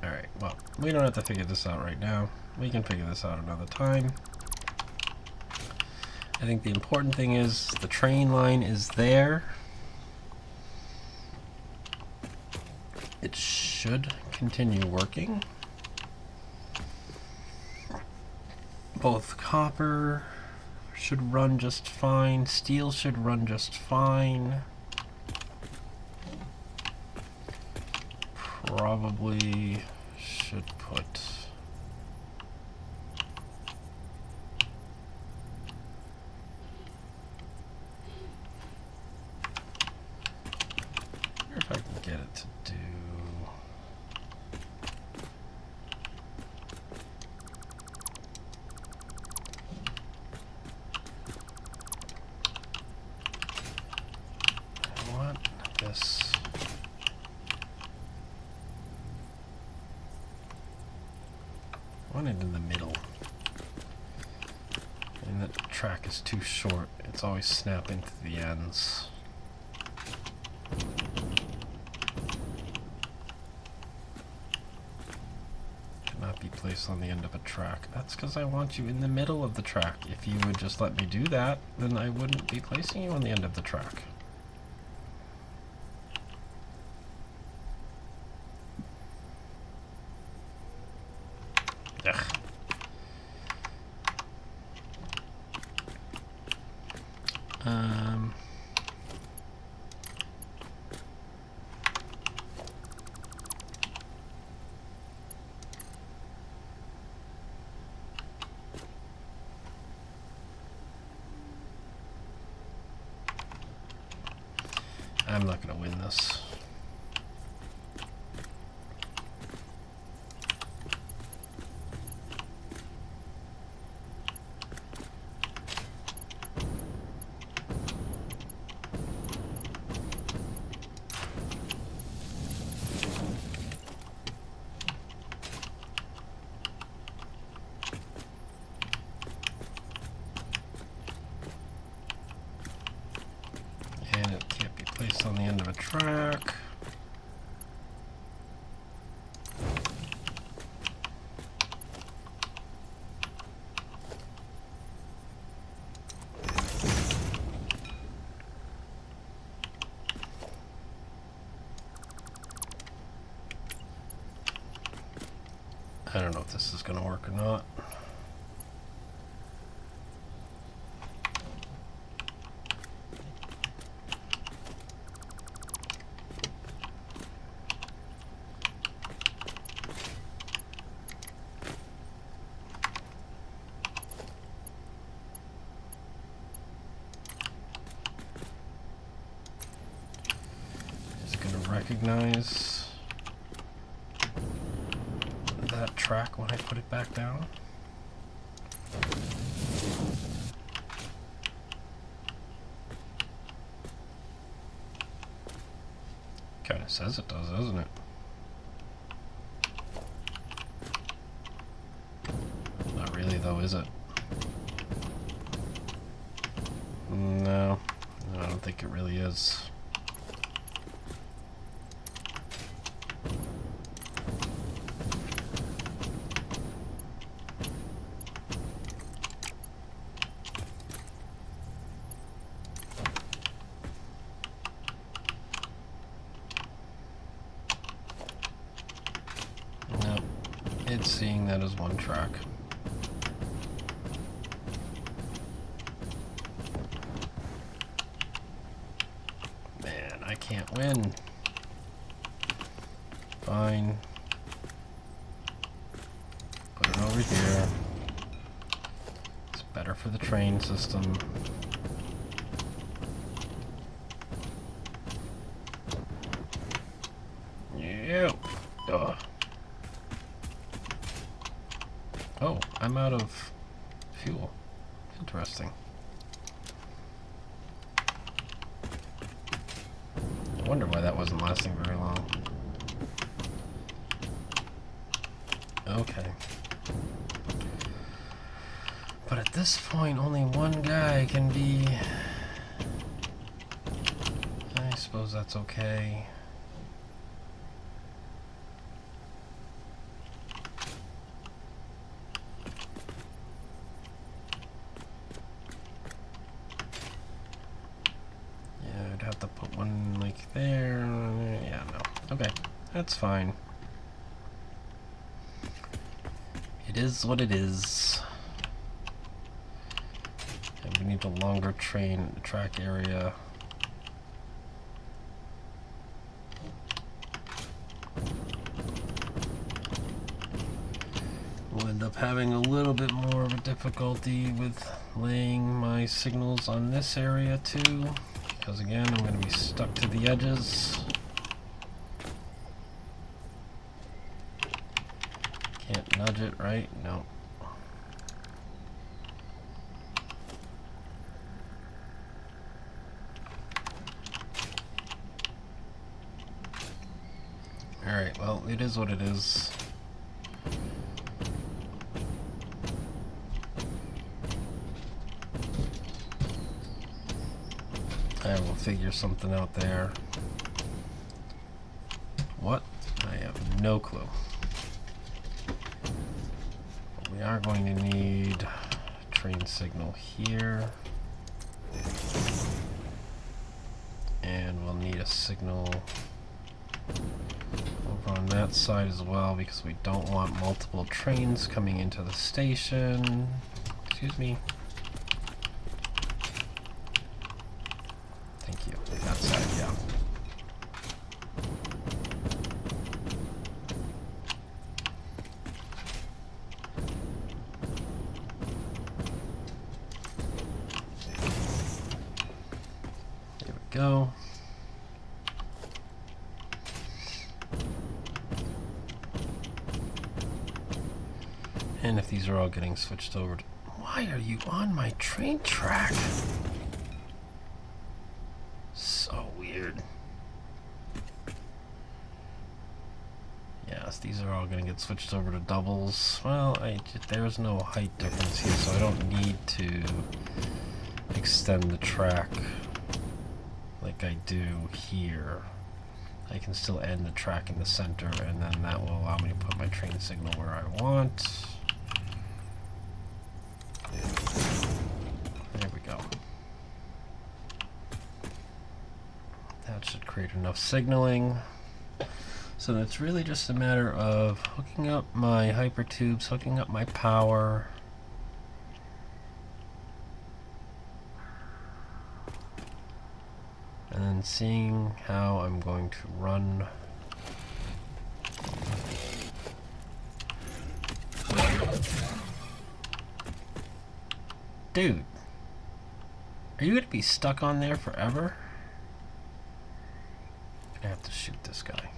Alright, well, we don't have to figure this out right now. We can figure this out another time. I think the important thing is the train line is there. It should continue working. Both copper should run just fine. Steel should run just fine. Probably should put if I can get it to do I want this. I want it in the middle. And the track is too short. It's always snapping to the ends. Cannot be placed on the end of a track. That's because I want you in the middle of the track. If you would just let me do that, then I wouldn't be placing you on the end of the track. Ugh. I'm not going to win this. And it can't be placed on the end of a track. I don't know if this is going to work or not. It's going to recognize that track when I put it back down. Kind of says it does, doesn't it? Not really though, is it? No, I don't think it really is. It's seeing that as one track. Man, I can't win. Fine. Put it over here. It's better for the train system. Yeah. Ugh. Oh, I'm out of fuel. Interesting. Wonder why that wasn't lasting very long. Okay. But at this point, only one guy can be... I suppose that's okay. Yeah, I'd have to put one like there. Yeah, no. Okay, that's fine. It is what it is. And we need a longer track area. We'll end up having a little bit more of a difficulty with laying my signals on this area too, because again, I'm going to be stuck to the edges. Can't nudge it, right? No. Alright, well, it is what it is. I will figure something out there. What? I have no clue. We are going to need a train signal here. And we'll need a signal over on that side as well, because we don't want multiple trains coming into the station. Excuse me. Thank you. That side, yeah. There we go. And if these are all getting switched over to... Why are you on my train track? So weird. Yes, these are all going to get switched over to doubles. Well, there's no height difference here, so I don't need to extend the track like I do here. I can still end the track in the center, and then that will allow me to put my train signal where I want. There we go. That should create enough signaling. So that's really just a matter of hooking up my hypertubes, hooking up my power. And then seeing how I'm going to run. Dude, are you going to be stuck on there forever? I'm gonna have to shoot this guy.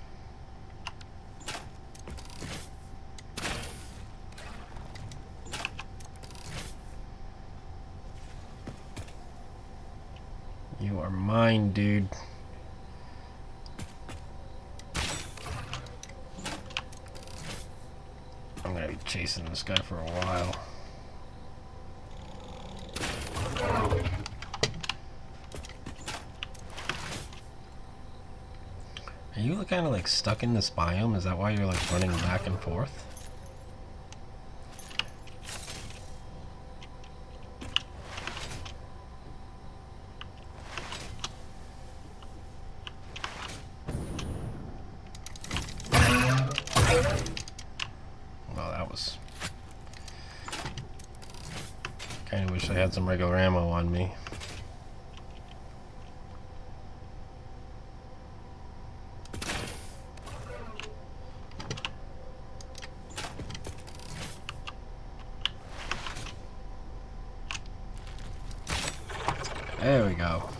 You are mine, dude. I'm gonna be chasing this guy for a while. Are you kind of like stuck in this biome? Is that why you're like running back and forth? Well, that was... Kind of wish I had some regular ammo on me. There we go.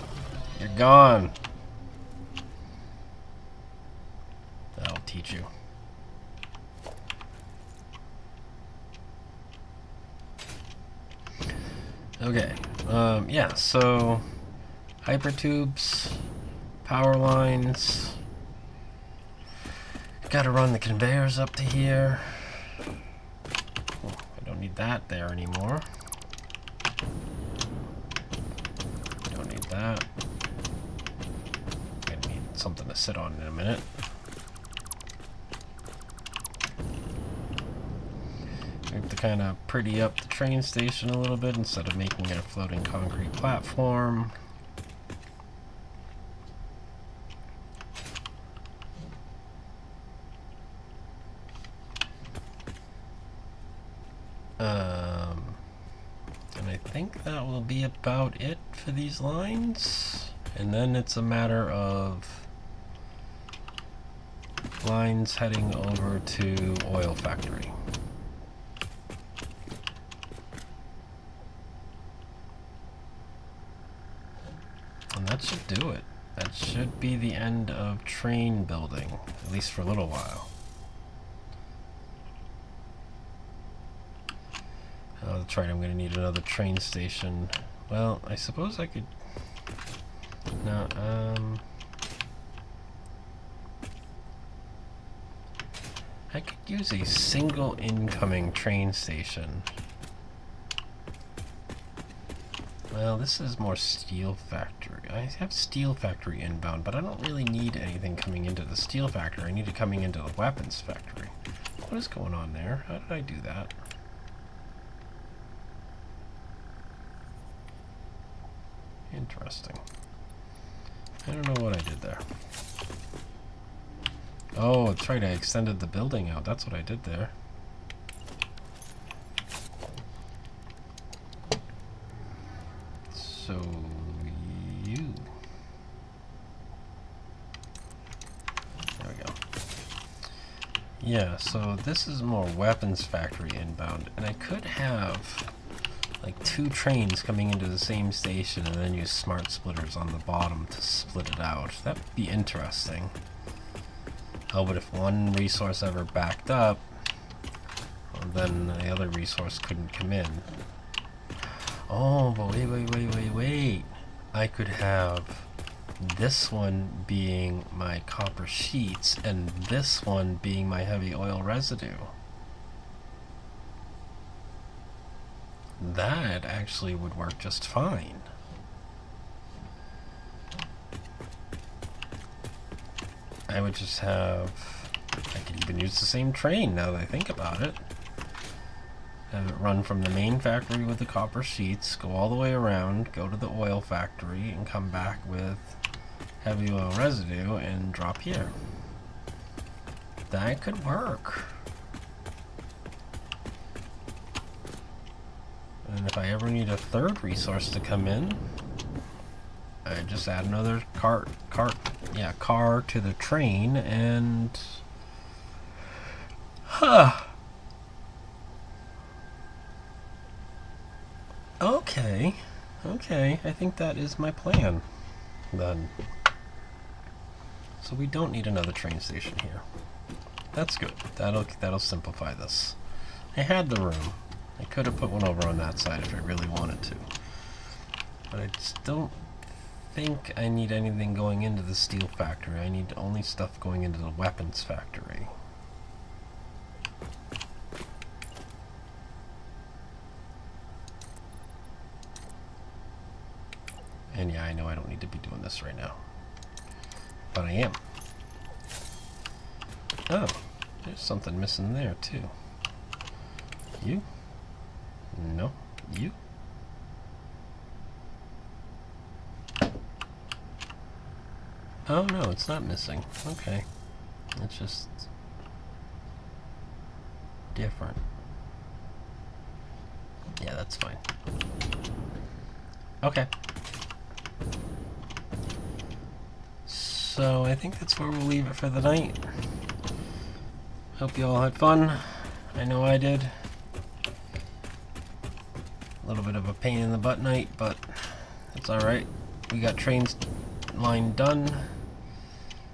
You're gone. That'll teach you. Okay. Yeah, so hypertubes, power lines. Gotta run the conveyors up to here. Oh, I don't need that there anymore. Don't need that. Gonna need something to sit on in a minute. We have to kind of pretty up the train station a little bit instead of making it a floating concrete platform. And I think that will be about it for these lines. And then it's a matter of lines heading over to oil factory. And that should do it. That should be the end of train building, at least for a little while. Oh, that's right, I'm going to need another train station. Well, I suppose I could... No, I could use a single incoming train station. Well, this is more steel factory. I have steel factory inbound, but I don't really need anything coming into the steel factory. I need it coming into the weapons factory. What is going on there? How did I do that? Interesting. I don't know what I did there. Oh, that's right, I extended the building out. That's what I did there. So, you... There we go. Yeah, so this is more weapons factory inbound, and I could have like 2 trains coming into the same station and then use smart splitters on the bottom to split it out. That would be interesting. Oh, but if one resource ever backed up, well, then the other resource couldn't come in. Oh, but wait. I could have this one being my copper sheets and this one being my heavy oil residue. That actually would work just fine. I would just have... I could even use the same train now that I think about it. Have it run from the main factory with the copper sheets, go all the way around, go to the oil factory, and come back with heavy oil residue and drop here. That could work. And if I ever need a third resource to come in, I just add another car to the train and... Okay, I think that is my plan, then. So we don't need another train station here. That's good. That'll simplify this. I had the room. I could have put one over on that side if I really wanted to. But I just don't think I need anything going into the steel factory. I need only stuff going into the weapons factory. And yeah, I know I don't need to be doing this right now. But I am. Oh, there's something missing there too. You? No. You? Oh no, it's not missing. Okay. It's just different. Yeah, that's fine. Okay. So I think that's where we'll leave it for the night. Hope you all had fun. I know I did. A little bit of a pain in the butt night, but it's alright. We got trains line done.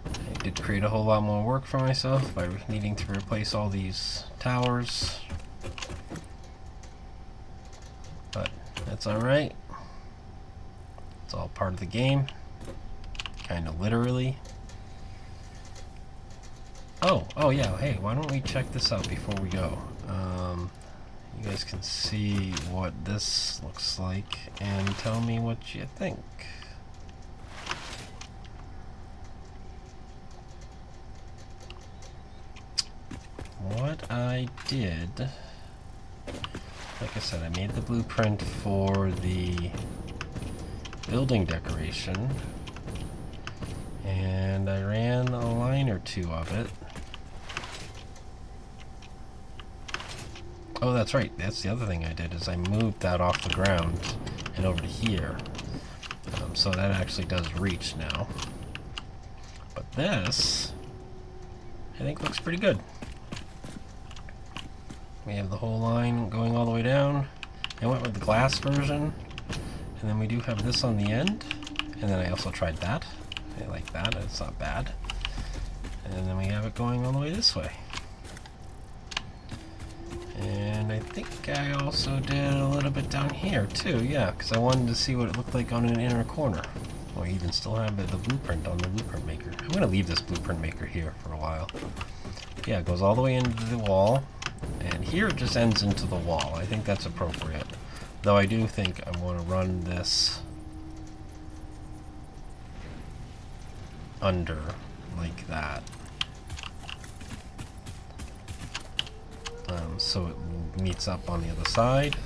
I did create a whole lot more work for myself by needing to replace all these towers. But that's alright. It's all part of the game. kind of literally. Oh yeah, hey, why don't we check this out before we go? You guys can see what this looks like and tell me what you think. What I did, like I said, I made the blueprint for the building decoration, and I ran a line or two of it. Oh, that's right. That's the other thing I did, is I moved that off the ground and over to here. So that actually does reach now. But this, I think, looks pretty good. We have the whole line going all the way down. I went with the glass version. And then we do have this on the end. And then I also tried that. I like that. It's not bad. And then we have it going all the way this way. And I think I also did a little bit down here too, yeah, because I wanted to see what it looked like on an inner corner. Well, you even still have the blueprint on the blueprint maker. I'm going to leave this blueprint maker here for a while. Yeah, it goes all the way into the wall, and here it just ends into the wall. I think that's appropriate. Though I do think I want to run this under like that. So it meets up on the other side.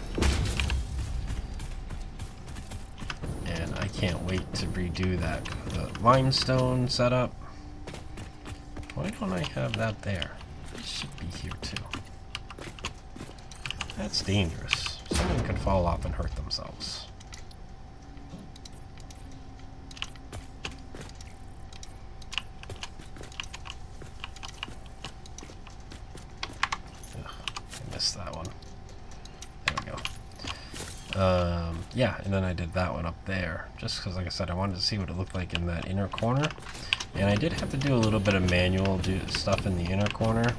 And I can't wait to redo that. The limestone setup. Why don't I have that there? It should be here too. That's dangerous. Someone could fall off and hurt themselves. That one. There we go. Yeah, and then I did that one up there, just because, like I said, I wanted to see what it looked like in that inner corner. And I did have to do a little bit of manual stuff in the inner corner,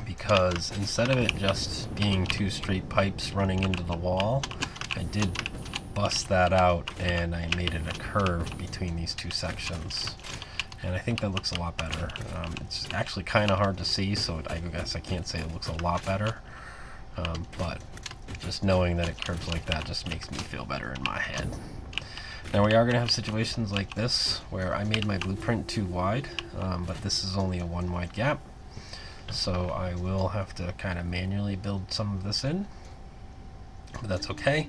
because instead of it just being two straight pipes running into the wall, I did bust that out and I made it a curve between these two sections. And I think that looks a lot better. It's actually kind of hard to see, so I guess I can't say it looks a lot better. But just knowing that it curves like that just makes me feel better in my head. Now we are going to have situations like this, where I made my blueprint too wide, but this is only a 1 wide gap. So I will have to kind of manually build some of this in. But that's okay.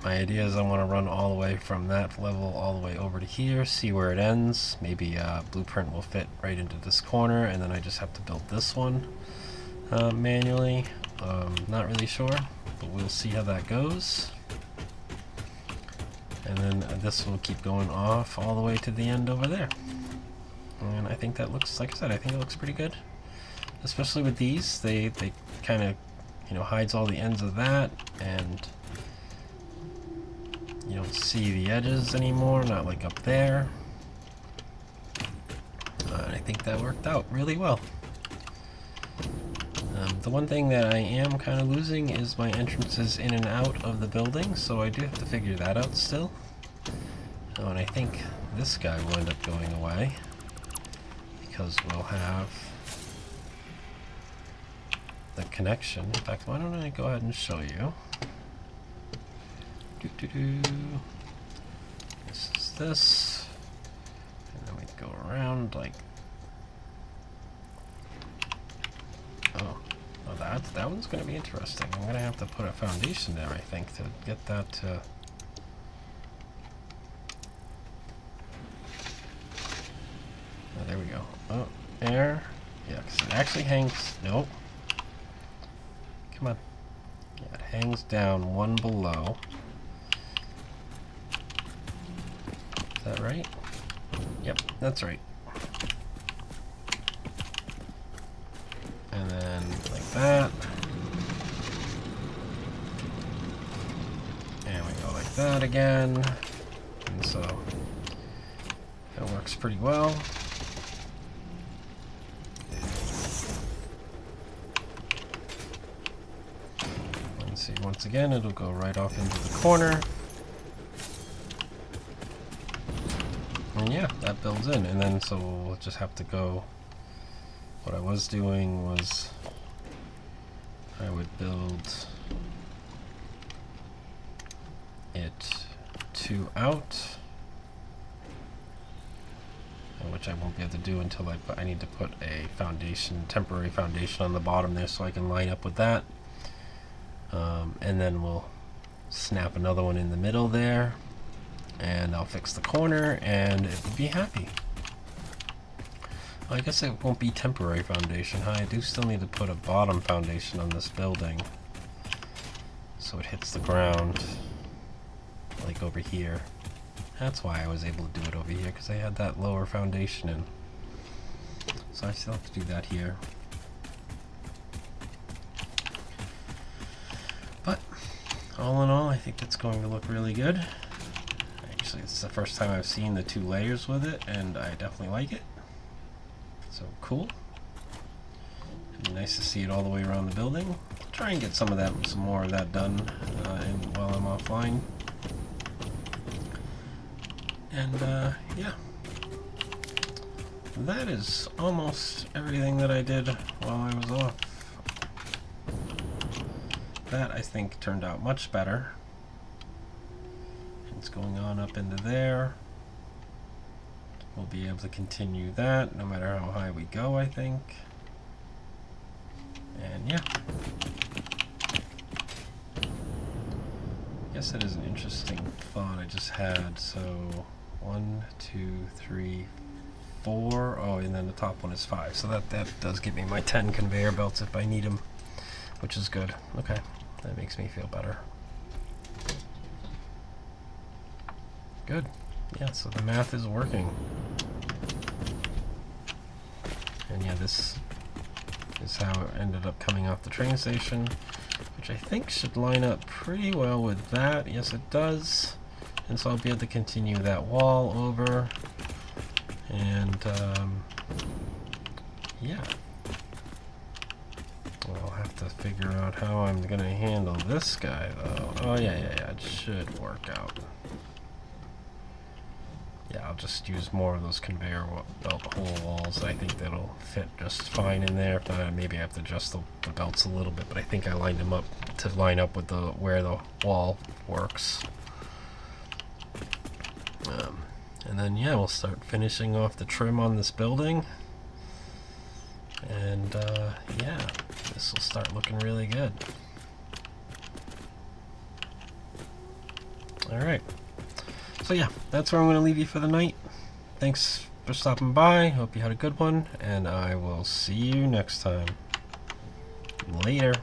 My idea is I want to run all the way from that level all the way over to here, see where it ends. Maybe blueprint will fit right into this corner, and then I just have to build this one manually. Not really sure, but we'll see how that goes. And then this will keep going off all the way to the end over there. And I think that looks, like I said, I think it looks pretty good. Especially with these, they kind of, hides all the ends of that, and you don't see the edges anymore, not like up there. And I think that worked out really well. The one thing that I am kind of losing is my entrances in and out of the building, so I do have to figure that out still. Oh, and I think this guy will end up going away, because we'll have the connection. In fact, why don't I go ahead and show you. This is this, and then we go around like. Oh, that one's going to be interesting. I'm going to have to put a foundation there, I think, to get that to. Oh, there we go. Oh, air. Yeah, 'cause it actually hangs. Nope. Come on. Yeah, it hangs down one below. Is that right? Yep, that's right. And then like that. And we go like that again. And so that works pretty well. And see, once again, it'll go right off into the corner. And yeah, that builds in, and then so we'll just have to go. What I was doing was I would build it 2 out, which I won't be able to do until I need to put a foundation, temporary foundation on the bottom there so I can line up with that. And then we'll snap another one in the middle there, and I'll fix the corner and it will be happy. Well, I guess it won't be temporary foundation, huh? I do still need to put a bottom foundation on this building so it hits the ground like over here. That's why I was able to do it over here, because I had that lower foundation in. So I still have to do that here. But all in all, I think it's going to look really good. Actually, it's the first time I've seen the 2 layers with it, and I definitely like it. So cool. It'd be nice to see it all the way around the building. I'll try and get some more of that done while I'm offline. And yeah, that is almost everything that I did while I was off. That, I think, turned out much better. It's going on up into there. We'll be able to continue that no matter how high we go, I think. And yeah. I guess that is an interesting thought I just had. So 1, 2, 3, 4. Oh, and then the top one is 5. So that does give me my 10 conveyor belts if I need them, which is good. Okay, that makes me feel better. Good. Yeah, so the math is working. And yeah, this is how it ended up coming off the train station, which I think should line up pretty well with that. Yes, it does. And so I'll be able to continue that wall over. And yeah. I'll have to figure out how I'm going to handle this guy, though. Oh, yeah, it should work out. Yeah, I'll just use more of those conveyor belt hole walls. I think that'll fit just fine in there. If not, maybe I have to adjust the belts a little bit, but I think I lined them up to line up with where the wall works. And then, yeah, we'll start finishing off the trim on this building. And, yeah, this will start looking really good. Alright. So yeah, that's where I'm going to leave you for the night. Thanks for stopping by. Hope you had a good one, and I will see you next time. Later.